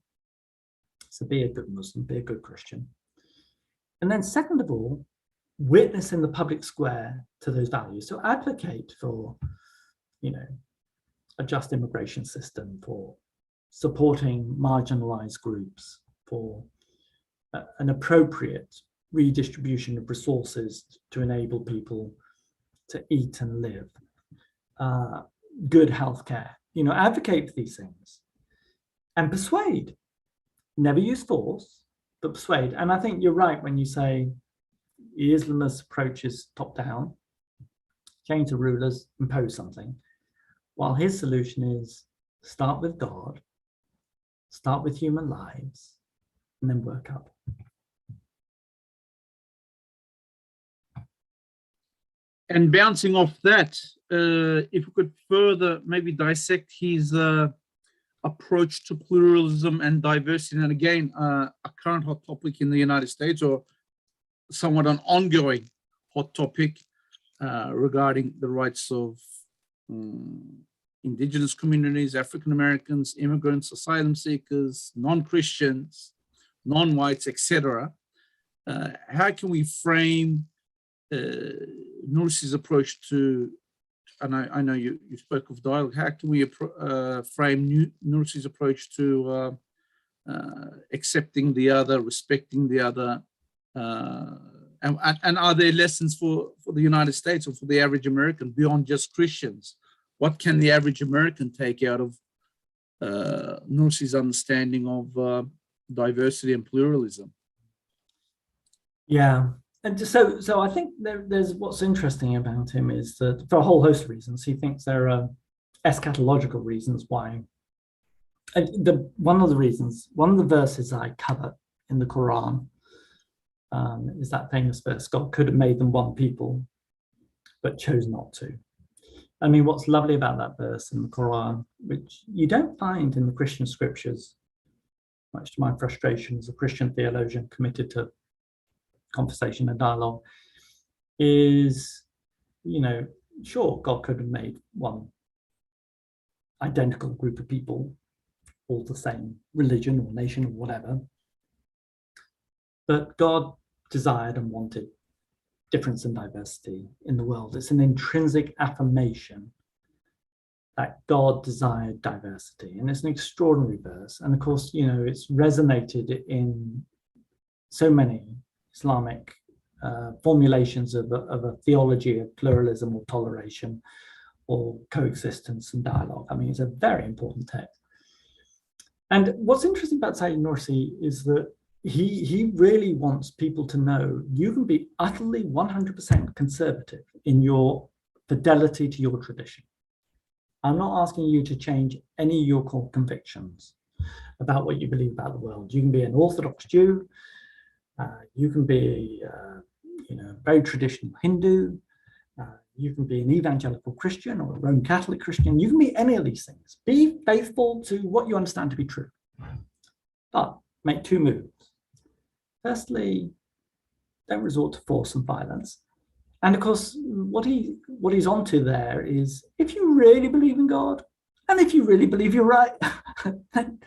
So be a good Muslim, be a good Christian. And then second of all, witness in the public square to those values. So advocate for, a just immigration system, for supporting marginalized groups, for an appropriate redistribution of resources to enable people to eat and live, good healthcare. Advocate for these things and persuade. Never use force, but persuade. And I think you're right when you say the Islamist approach is top down, change the rulers, impose something, while his solution is start with God, start with human lives, and then work up. And bouncing off that, if we could further maybe dissect his approach to pluralism and diversity, and again, a current hot topic in the United States, or somewhat an ongoing hot topic regarding the rights of indigenous communities, African Americans, immigrants, asylum seekers, non-Christians, non-whites, etc. How can we frame Nursi's approach to, and I know you spoke of dialogue, how can we frame Nursi's approach to accepting the other, respecting the other, and are there lessons for the United States or for the average American beyond just Christians? What can the average American take out of Nursi's understanding of diversity and pluralism? Yeah. And so I think there's what's interesting about him is that for a whole host of reasons, he thinks there are eschatological reasons why. And one of the verses I cover in the Quran is that famous verse, God could have made them one people, but chose not to. I mean, what's lovely about that verse in the Quran, which you don't find in the Christian scriptures, much to my frustration as a Christian theologian committed to conversation and dialogue, is, sure, God could have made one identical group of people, all the same religion or nation or whatever, but God desired and wanted difference and diversity in the world. It's an intrinsic affirmation that God desired diversity, and it's an extraordinary verse. And of course, it's resonated in so many Islamic formulations of a theology of pluralism or toleration or coexistence and dialogue. I mean, it's a very important text. And what's interesting about Said Nursi is that he really wants people to know you can be utterly 100% conservative in your fidelity to your tradition. I'm not asking you to change any of your core convictions about what you believe about the world. You can be an Orthodox Jew, you can be a very traditional Hindu, you can be an evangelical Christian or a Roman Catholic Christian, you can be any of these things. Be faithful to what you understand to be true, but make two moves. Firstly, don't resort to force and violence. And of course, what he's onto there is, if you really believe in God, and if you really believe you're right, then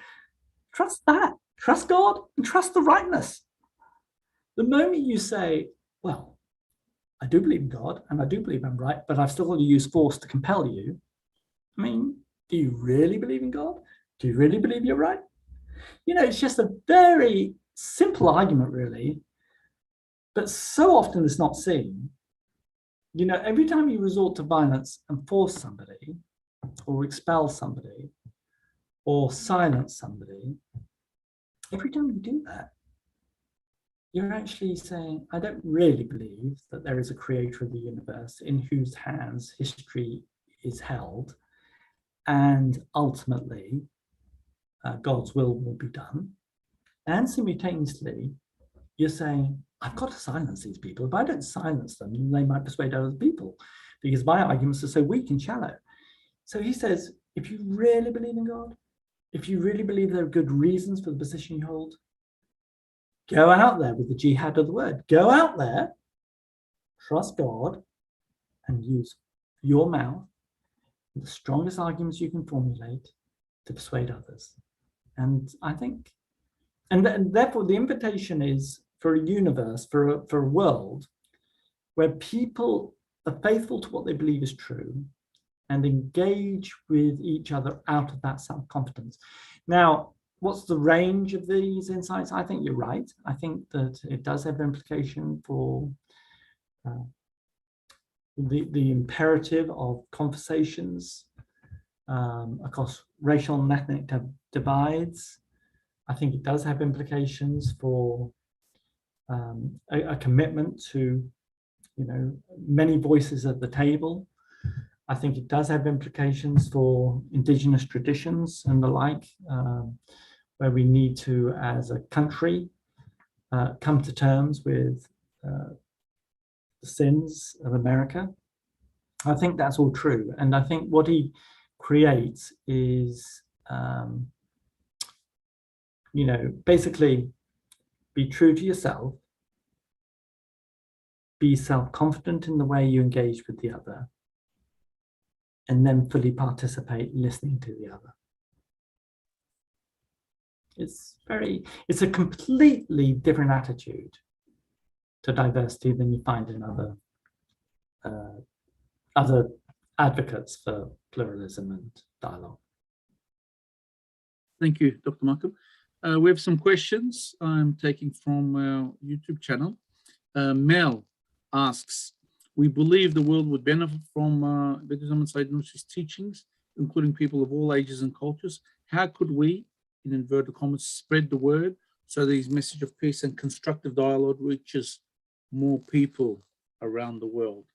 trust that. Trust God and trust the rightness. The moment you say, well, I do believe in God and I do believe I'm right, but I've still got to use force to compel you. I mean, do you really believe in God? Do you really believe you're right? It's just a very simple argument, really, but so often it's not seen. Every time you resort to violence and force somebody, or expel somebody, or silence somebody, every time you do that, you're actually saying, I don't really believe that there is a creator of the universe in whose hands history is held, and ultimately God's will be done. And simultaneously, you're saying, I've got to silence these people. If I don't silence them, they might persuade other people, because my arguments are so weak and shallow. So he says, if you really believe in God, if you really believe there are good reasons for the position you hold, go out there with the jihad of the word. Go out there, trust God, and use your mouth, the strongest arguments you can formulate, to persuade others. And I think, and therefore the invitation is for a universe, for a world where people are faithful to what they believe is true and engage with each other out of that self-confidence. Now, what's the range of these insights? I think you're right. I think that it does have implication for the imperative of conversations across racial and ethnic divides. I think it does have implications for a commitment to, many voices at the table. I think it does have implications for indigenous traditions and the like, where we need to, as a country, come to terms with the sins of America. I think that's all true. And I think what he creates is, basically be true to yourself, be self-confident in the way you engage with the other, and then fully participate listening to the other. It's a completely different attitude to diversity than you find in other advocates for pluralism and dialogue. Thank you, Dr. Markham. We have some questions I'm taking from our YouTube channel. Mel asks, we believe the world would benefit from Buddhism and Said Nursi's teachings, including people of all ages and cultures. How could we, in inverted commas, spread the word so that his message of peace and constructive dialogue reaches more people around the world?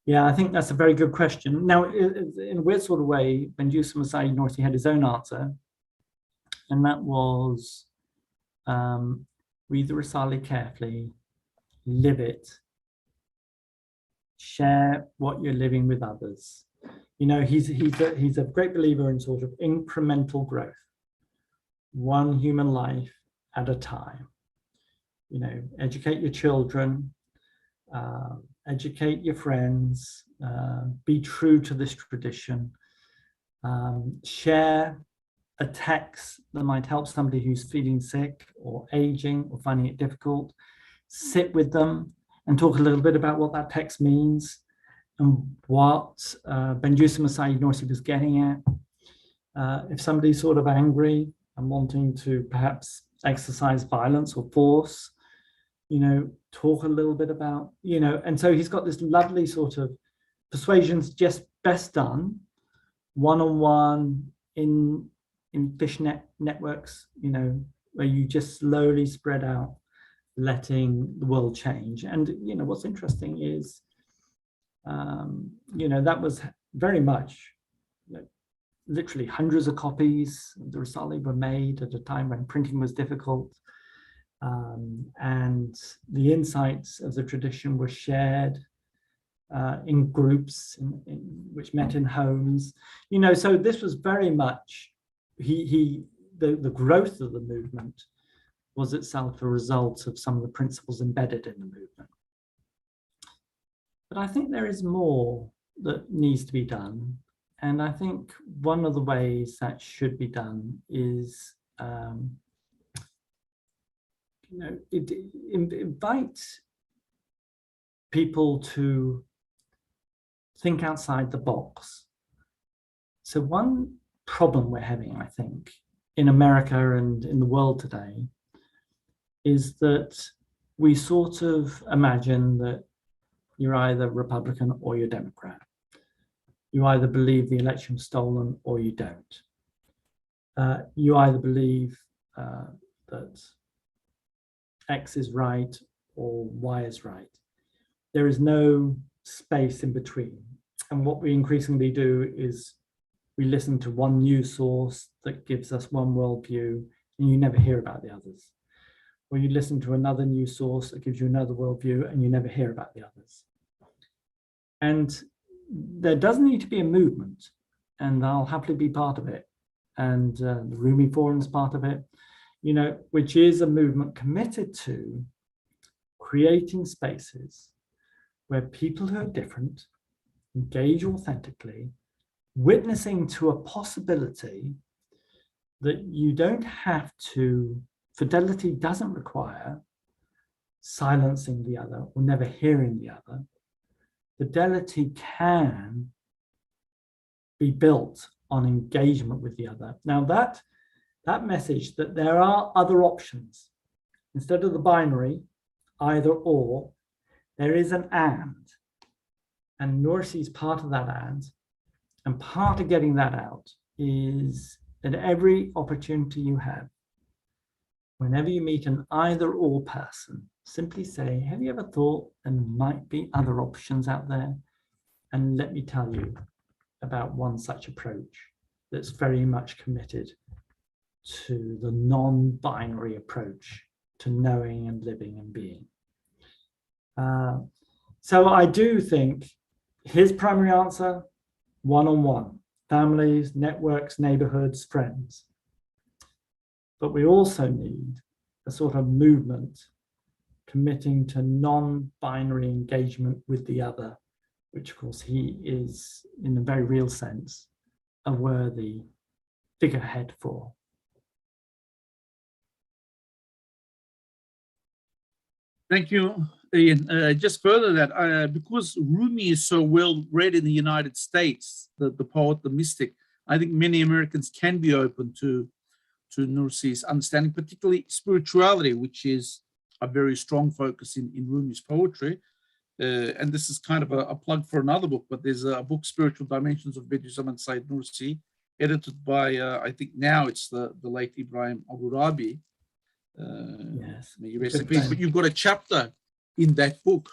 Yeah, I think that's a very good question. Now, in a weird sort of way, Benjusim and Said Nursi had his own answer, and that was read the Risale carefully, live it, share what you're living with others. He's a great believer in sort of incremental growth, one human life at a time. Educate your children, educate your friends, be true to this tradition, share a text that might help somebody who's feeling sick or aging or finding it difficult. Sit with them and talk a little bit about what that text means and what Benjusim and Said Nursi was getting at. If somebody's sort of angry and wanting to perhaps exercise violence or force, talk a little bit about, and so he's got this lovely sort of persuasion's just best done one-on-one in fishnet networks, where you just slowly spread out, letting the world change. And, what's interesting is, that was very much, literally hundreds of copies of the Risale were made at a time when printing was difficult. And the insights of the tradition were shared in groups which met in homes. So this was very much, the growth of the movement was itself a result of some of the principles embedded in the movement. But I think there is more that needs to be done. And I think one of the ways that should be done is invite people to think outside the box. So one problem we're having, I think, in America and in the world today is that we sort of imagine that you're either Republican or you're Democrat. You either believe the election was stolen or you don't. You either believe that X is right or Y is right. There is no space in between. And what we increasingly do is we listen to one news source that gives us one worldview, and you never hear about the others. Or you listen to another news source that gives you another worldview, and you never hear about the others. And there does need to be a movement, and I'll happily be part of it, and the Rumi Forum is part of it, which is a movement committed to creating spaces where people who are different engage authentically, witnessing to a possibility that you don't have to, fidelity doesn't require silencing the other or never hearing the other. Fidelity can be built on engagement with the other. Now that message that there are other options, instead of the binary, either or, there is an and Nursi is part of that and part of getting that out is at every opportunity you have, whenever you meet an either or person, simply say, have you ever thought there might be other options out there? And let me tell you about one such approach that's very much committed to the non-binary approach to knowing and living and being. So I do think his primary answer, one-on-one, families, networks, neighborhoods, friends. But we also need a sort of movement committing to non-binary engagement with the other, which of course he is, in a very real sense, a worthy figurehead for. Thank you, Ian. Just further that, because Rumi is so well read in the United States, the poet, the mystic, I think many Americans can be open to Nursi's understanding, particularly spirituality, which is a very strong focus in Rumi's poetry. And this is kind of a plug for another book, but there's a book, Spiritual Dimensions of Buddhism and Said Nursi, edited by, I think now it's the late Ibrahim Al-Rabi. Yes. May you rest in peace. But you've got a chapter in that book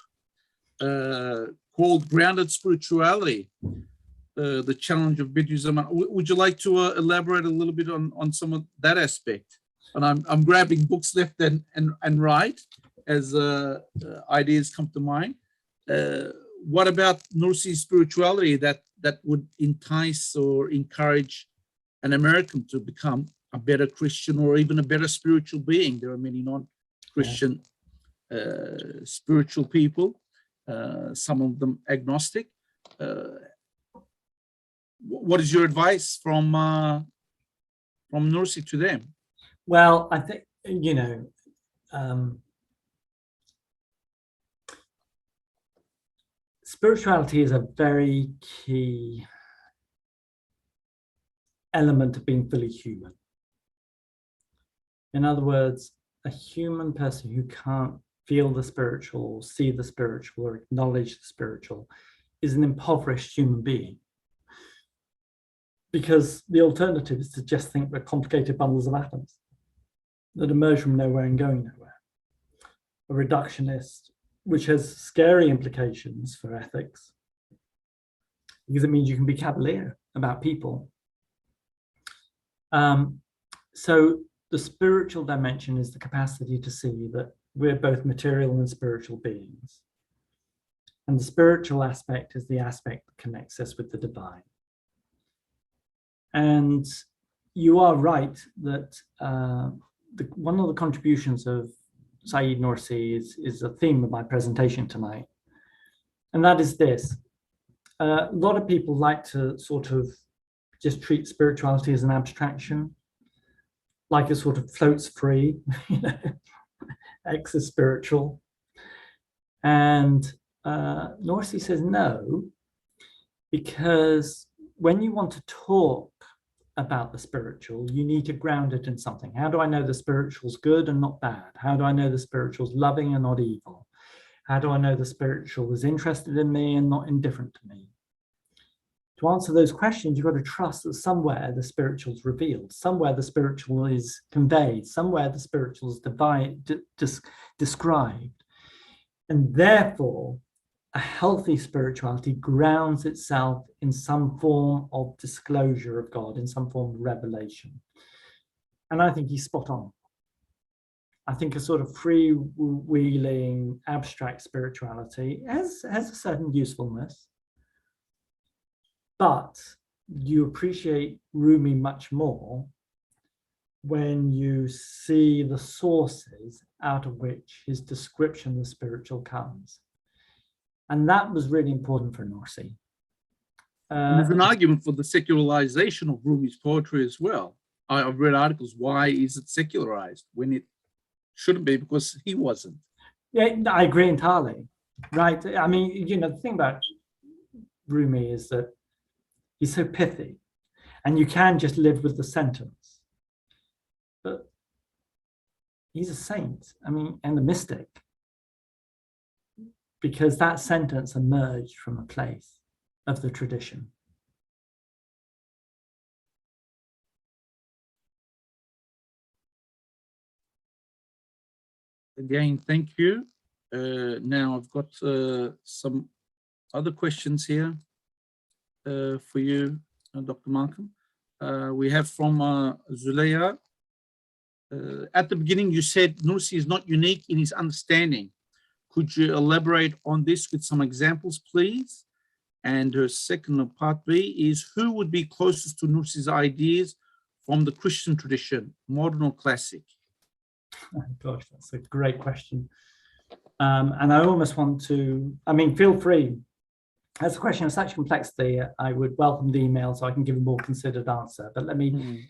called Grounded Spirituality, the challenge of Buddhism. Would you like to elaborate a little bit on some of that aspect? And I'm grabbing books left and right as ideas come to mind. What about Nursi's spirituality that would entice or encourage an American to become a better Christian or even a better spiritual being? There are many non-Christian spiritual people, some of them agnostic. What is your advice from Nursi to them? Well, I think, spirituality is a very key element of being fully human. In other words, a human person who can't feel the spiritual, or see the spiritual, or acknowledge the spiritual is an impoverished human being. Because the alternative is to just think we're complicated bundles of atoms that emerge from nowhere and going nowhere. A reductionist, which has scary implications for ethics, because it means you can be cavalier about people. So the spiritual dimension is the capacity to see that we're both material and spiritual beings. And the spiritual aspect is the aspect that connects us with the divine. And you are right that one of the contributions of Said Nursi is a theme of my presentation tonight. And that is this. A lot of people like to sort of just treat spirituality as an abstraction, like it sort of floats free, X is spiritual. And Nursi says no, because when you want to talk about the spiritual, you need to ground it in something. How do I know the spiritual's good and not bad? How do I know the spiritual's loving and not evil? How do I know the spiritual is interested in me and not indifferent to me? To answer those questions, you've got to trust that somewhere the spiritual is revealed, somewhere the spiritual is conveyed, somewhere the spiritual is described. And therefore, a healthy spirituality grounds itself in some form of disclosure of God, in some form of revelation. And I think he's spot on. I think a sort of freewheeling, abstract spirituality has a certain usefulness. But you appreciate Rumi much more when you see the sources out of which his description of the spiritual comes. And that was really important for Nursi. And there's an argument for the secularization of Rumi's poetry as well. I've read articles, why is it secularized when it shouldn't be, because he wasn't. Yeah, I agree entirely. Right. I mean, you know, the thing about Rumi is that he's so pithy and you can just live with the sentence. But he's a saint, I mean, and a mystic, because that sentence emerged from a place of the tradition. Again, thank you. Now I've got some other questions here for you, Dr. Markham. We have from Zuleya. At the beginning, you said Nursi is not unique in his understanding. Could you elaborate on this with some examples, please? And her second part B is, who would be closest to Nursi's ideas from the Christian tradition, modern or classic? Oh, gosh, that's a great question. And I almost want to, I mean, feel free. As a question of such complexity, I would welcome the email so I can give a more considered answer. But let me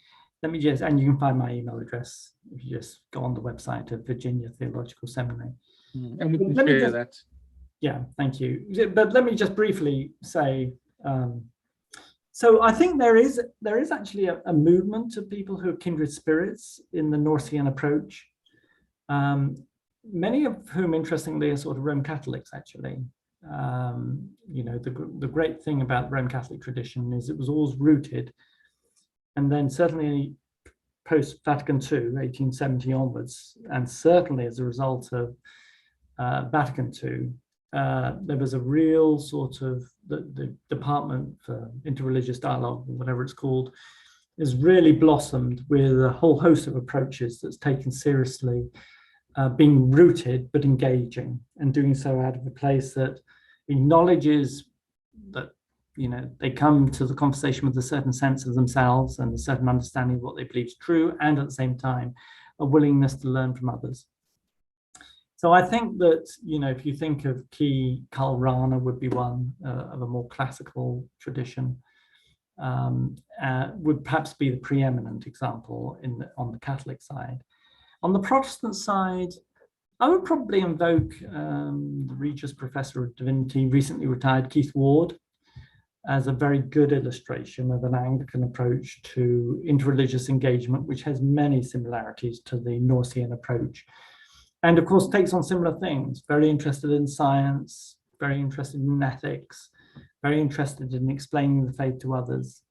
just, and you can find my email address if you just go on the website of Virginia Theological Seminary. And we can share that. Yeah, thank you. But let me just briefly say, so I think there is actually a movement of people who are kindred spirits in the Nursian approach. Many of whom, interestingly, are sort of Roman Catholics, actually. You know, the great thing about the Roman Catholic tradition is it was always rooted, and then certainly post-Vatican II, 1870 onwards, and certainly as a result of Vatican II, there was a real sort of, the Department for Interreligious Dialogue, or whatever it's called, has really blossomed with a whole host of approaches that's taken seriously, being rooted but engaging, and doing so out of a place that acknowledges that, you know, they come to the conversation with a certain sense of themselves and a certain understanding of what they believe is true, and at the same time a willingness to learn from others. So I think that, you know, if you think of key, Karl Rahner would be one of a more classical tradition, would perhaps be the preeminent example on the Catholic side. On the Protestant side, I would probably invoke the Regius Professor of Divinity, recently retired Keith Ward, as a very good illustration of an Anglican approach to interreligious engagement, which has many similarities to the Nursian approach. And of course, takes on similar things, very interested in science, very interested in ethics, very interested in explaining the faith to others.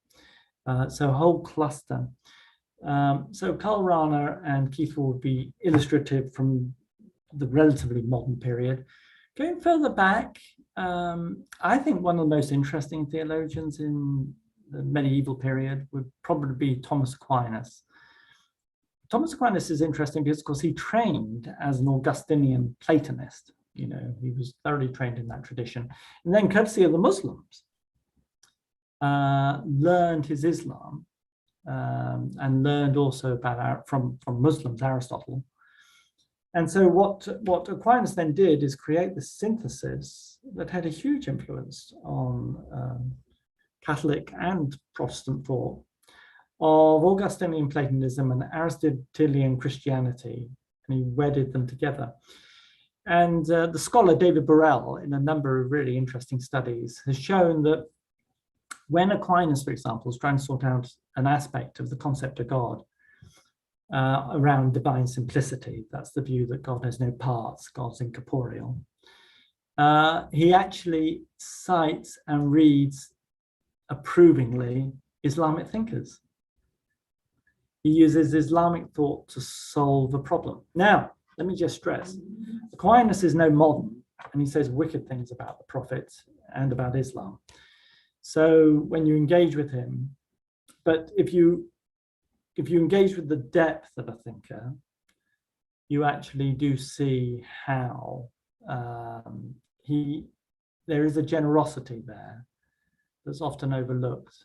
So a whole cluster. So Karl Rahner and Keith Ward would be illustrative from the relatively modern period. Going further back, I think one of the most interesting theologians in the medieval period would probably be Thomas Aquinas. Thomas Aquinas is interesting because, of course, he trained as an Augustinian Platonist. You know, he was thoroughly trained in that tradition. And then, courtesy of the Muslims, learned his Islam, and learned also about from Muslims, Aristotle. And so what Aquinas then did is create this synthesis that had a huge influence on Catholic and Protestant thought of Augustinian Platonism and Aristotelian Christianity, and he wedded them together. And the scholar David Burrell, in a number of really interesting studies, has shown that when Aquinas, for example, is trying to sort out an aspect of the concept of God, around divine simplicity, that's the view that God has no parts, God's incorporeal, he actually cites and reads approvingly Islamic thinkers. He uses Islamic thought to solve a problem. Now, let me just stress, Aquinas is no modern, and he says wicked things about the Prophet and about Islam. So when you engage with him, but if you engage with the depth of a thinker, you actually do see how there is a generosity there that's often overlooked.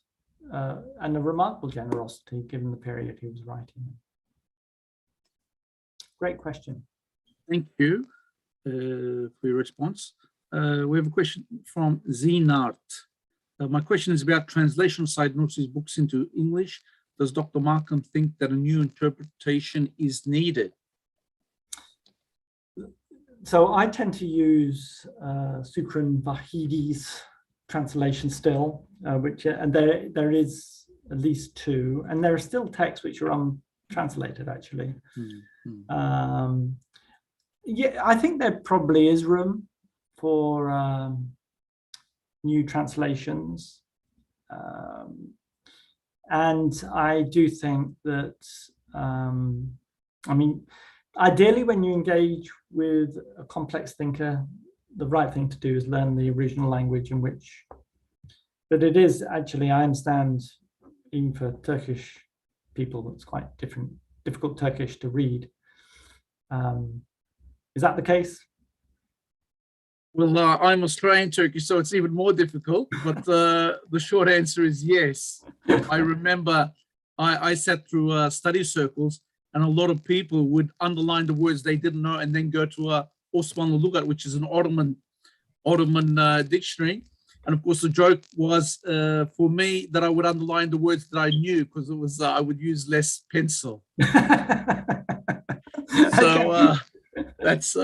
and a remarkable generosity given the period he was writing in. Great question. Thank you for your response. We have a question from Zinart. My question is about translation of Said Nursi's books into English. Does Dr. Markham think that a new interpretation is needed? So I tend to use Sukran Vahidi's translation still, which and there is at least two, and there are still texts which are untranslated actually. Mm-hmm. Yeah, I think there probably is room for new translations, and I do think that I mean, ideally, when you engage with a complex thinker, the right thing to do is learn the original language in which, but it is actually, I understand, even for Turkish people, it's quite difficult Turkish to read. Is that the case? Well, I'm Australian Turkish, so it's even more difficult, but the short answer is yes. I remember I sat through study circles, and a lot of people would underline the words they didn't know and then go to Osmanlı Lugat, which is an Ottoman dictionary. And of course, the joke was for me that I would underline the words that I knew because it was I would use less pencil. So that's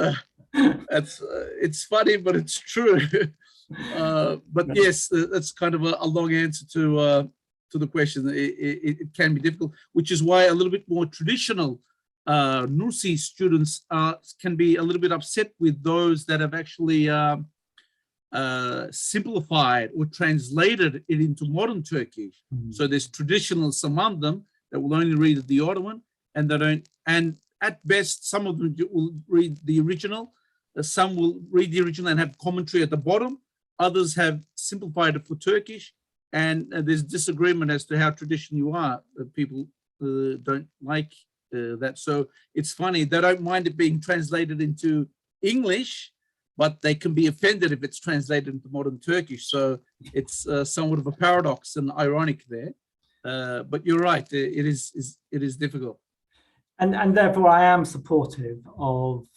it's funny, but it's true. But yes, that's kind of a long answer to the question. It can be difficult, which is why a little bit more traditional Nursi students can be a little bit upset with those that have actually simplified or translated it into modern Turkish. Mm-hmm. So there's traditionalists among them that will only read the Ottoman, and they don't. And at best, some of them will read the original. Some will read the original and have commentary at the bottom. Others have simplified it for Turkish. And there's disagreement as to how traditional you are. People don't like that. So it's funny, they don't mind it being translated into English, but they can be offended if it's translated into modern Turkish. So it's somewhat of a paradox and ironic there. But you're right, it is difficult. And therefore I am supportive of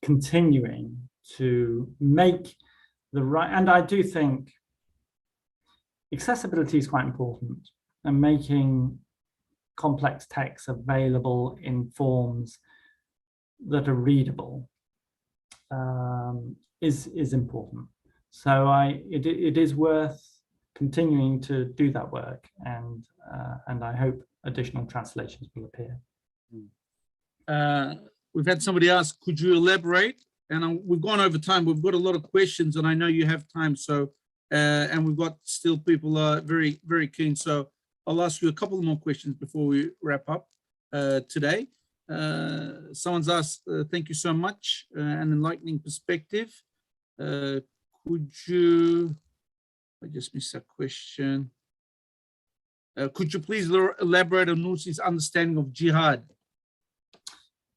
continuing to make the right, and I do think accessibility is quite important, and making complex texts available in forms that are readable is important. So it is worth continuing to do that work, and I hope additional translations will appear. We've had somebody ask, could you elaborate? And we've gone over time. We've got a lot of questions, and I know you have time. So, and we've got still people very, very keen. So I'll ask you a couple more questions before we wrap up today. Someone's asked, thank you so much, an enlightening perspective. Could you, I just missed that question. Could you please elaborate on Nursi's understanding of jihad?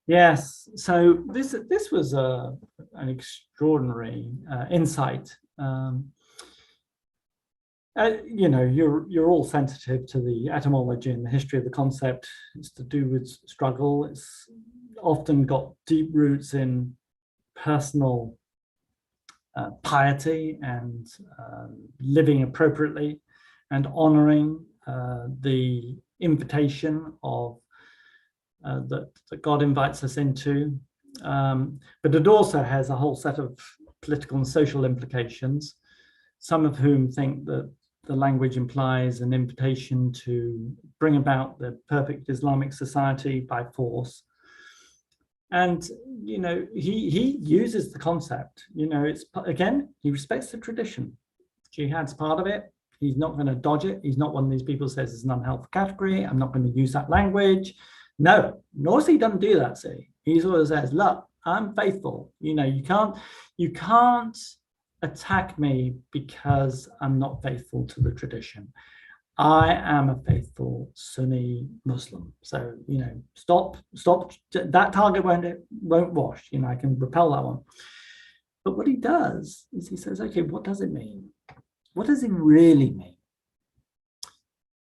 Yes, so this was an extraordinary insight. You know, you're all sensitive to the etymology and the history of the concept. It's to do with struggle. It's often got deep roots in personal piety and living appropriately and honoring the invitation of that God invites us into, but it also has a whole set of political and social implications, some of whom think that the language implies an invitation to bring about the perfect Islamic society by force. And, you know, he uses the concept, you know, it's, again, he respects the tradition. Jihad's part of it. He's not going to dodge it. He's not one of these people who says it's an unhelpful category. I'm not going to use that language. No, Nursi doesn't do that, see. He sort of says, look, I'm faithful. You know, you can't attack me because I'm not faithful to the tradition. I am a faithful Sunni Muslim. So, you know, stop. That target won't wash. You know, I can repel that one. But what he does is he says, okay, what does it mean? What does it really mean?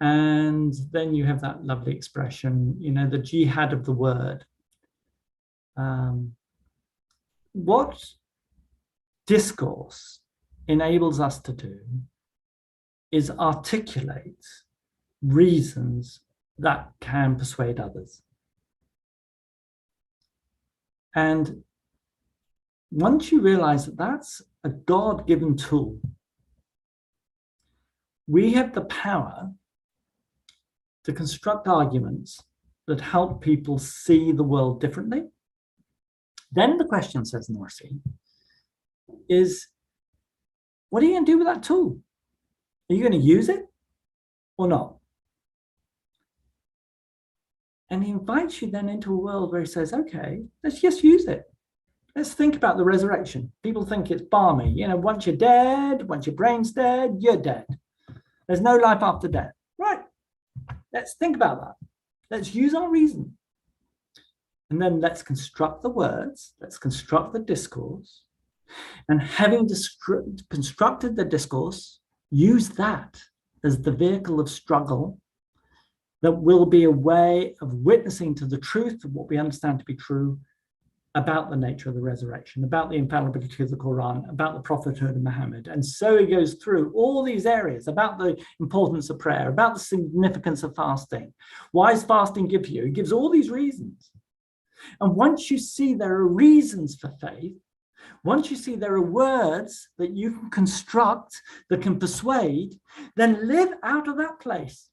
And then you have that lovely expression, you know, the jihad of the word. What discourse enables us to do is articulate reasons that can persuade others. And once you realize that that's a God-given tool, we have the power to construct arguments that help people see the world differently. Then the question, says Nursi, is what are you going to do with that tool? Are you going to use it or not? And he invites you then into a world where he says, okay, let's just use it. Let's think about the resurrection. People think it's balmy. You know, once you're dead, once your brain's dead, you're dead. There's no life after death. Right. Let's think about that. Let's use our reason. And then let's construct the words. Let's construct the discourse. And having constructed the discourse, use that as the vehicle of struggle that will be a way of witnessing to the truth of what we understand to be true about the nature of the resurrection, about the infallibility of the Quran, about the prophethood of Muhammad. And so he goes through all these areas about the importance of prayer, about the significance of fasting. Why is fasting good for you? He gives all these reasons. And once you see there are reasons for faith, once you see there are words that you can construct that can persuade, then live out of that place.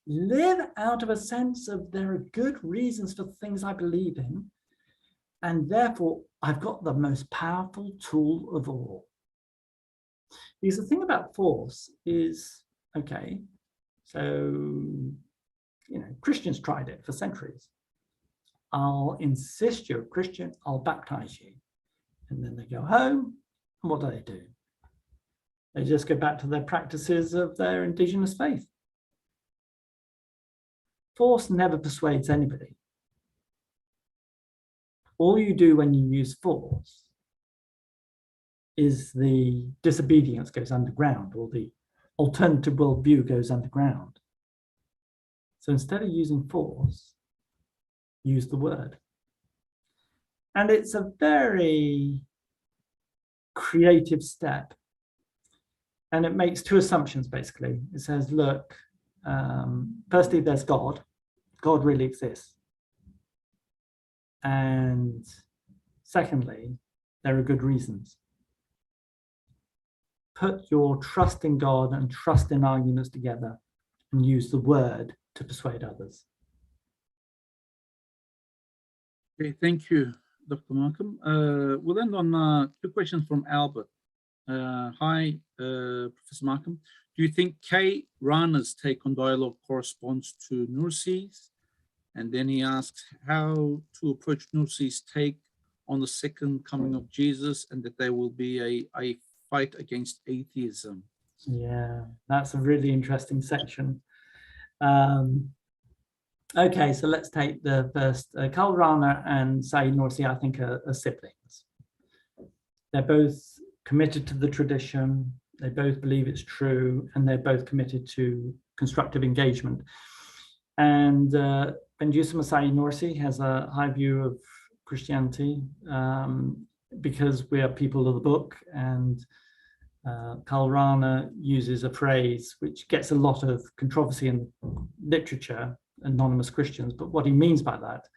Live out of a sense of there are good reasons for the things I believe in. And therefore, I've got the most powerful tool of all. Because the thing about force is, okay, so, you know, Christians tried it for centuries. I'll insist you're a Christian, I'll baptize you. And then they go home, and what do? They just go back to their practices of their indigenous faith. Force never persuades anybody. All you do when you use force is the disobedience goes underground, or the alternative worldview goes underground. So instead of using force, use the word. And it's a very creative step. And it makes two assumptions, basically. It says, look, firstly, there's God. God really exists. And secondly, there are good reasons. Put your trust in God and trust in arguments together and use the word to persuade others. Okay, thank you, Dr. Markham. We'll end on two questions from Albert. Hi, Professor Markham. Do you think K. Rana's take on dialogue corresponds to Nursi's? And then he asks how to approach Nursi's take on the second coming of Jesus and that there will be a fight against atheism. Yeah, that's a really interesting section. Okay, so let's take the first. Karl Rahner and Said Nursi, I think, are siblings. They're both committed to the tradition. They both believe it's true, and they're both committed to constructive engagement. And Benjusim Said Nursi has a high view of Christianity because we are people of the book, and Karl Rahner uses a phrase which gets a lot of controversy in literature, anonymous Christians, but what he means by that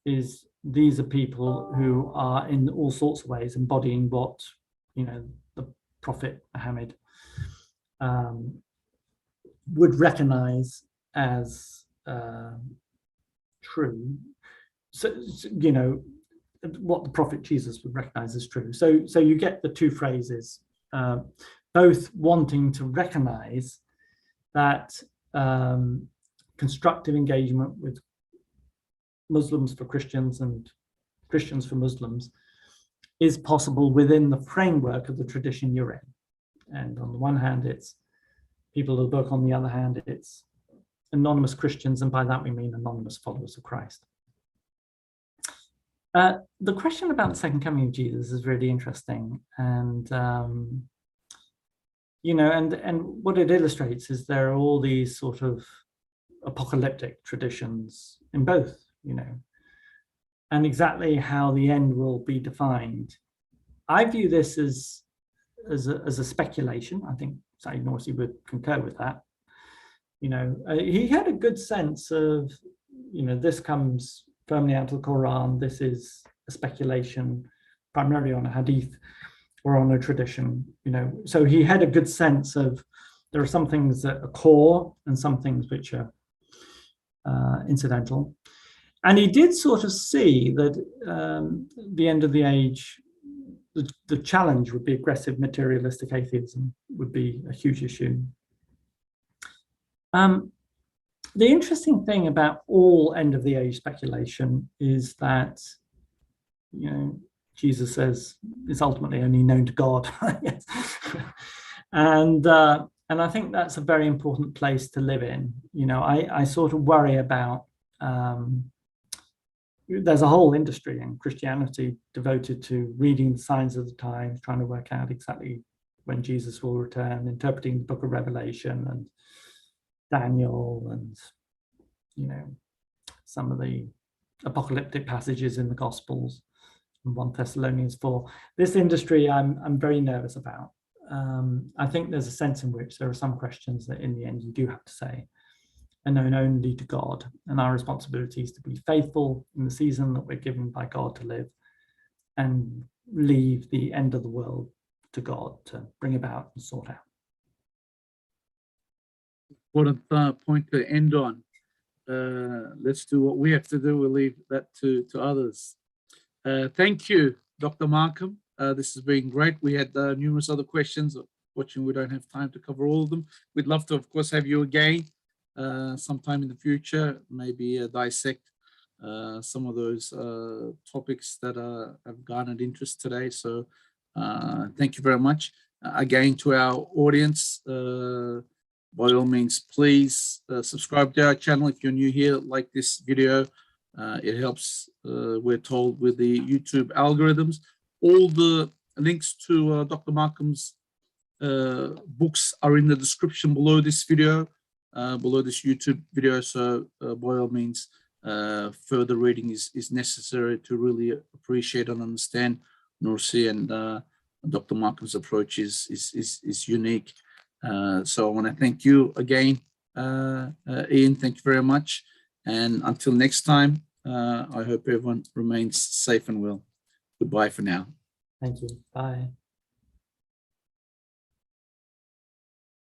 is these are people who are in all sorts of ways embodying what, you know, the Prophet Muhammad would recognize as true. So, you know, what the Prophet Jesus would recognize as true. So you get the two phrases, both wanting to recognize that constructive engagement with Muslims for Christians and Christians for Muslims is possible within the framework of the tradition you're in. And on the one hand, it's people of the book. On the other hand, it's anonymous Christians, and by that we mean anonymous followers of Christ. The question about the second coming of Jesus is really interesting. And you know, and what it illustrates is there are all these sort of apocalyptic traditions in both, you know, and exactly how the end will be defined. I view this as a speculation. I think Said Nursi would concur with that. You know, he had a good sense of, you know, this comes firmly out of the Quran. This is a speculation, primarily on a hadith or on a tradition. You know, so he had a good sense of there are some things that are core and some things which are incidental. And he did sort of see that the end of the age, the challenge would be aggressive materialistic atheism would be a huge issue. The interesting thing about all end of the age speculation is that, you know, Jesus says it's ultimately only known to God. And I think that's a very important place to live in. You know, I sort of worry about, there's a whole industry in Christianity devoted to reading the signs of the times, trying to work out exactly when Jesus will return, interpreting the book of Revelation and Daniel and, you know, some of the apocalyptic passages in the Gospels and 1 Thessalonians 4. This industry I'm very nervous about. I think there's a sense in which there are some questions that in the end you do have to say are known only to God, and our responsibility is to be faithful in the season that we're given by God to live and leave the end of the world to God to bring about and sort out. Important point to end on. Let's do what we have to do. We'll leave that to others. Thank you, Dr. Markham. This has been great. We had numerous other questions. Watching, we don't have time to cover all of them. We'd love to, of course, have you again sometime in the future, maybe dissect some of those topics that have garnered interest today. So thank you very much. Again, to our audience, by all means, please subscribe to our channel if you're new here. Like this video, it helps, we're told, with the YouTube algorithms. All the links to Dr. Markham's books are in the description below this video, below this YouTube video. So by all means, further reading is necessary to really appreciate and understand Nursi, and Dr. Markham's approach is unique. So I want to thank you again, Ian. Thank you very much. And until next time, I hope everyone remains safe and well. Goodbye for now. Thank you. Bye.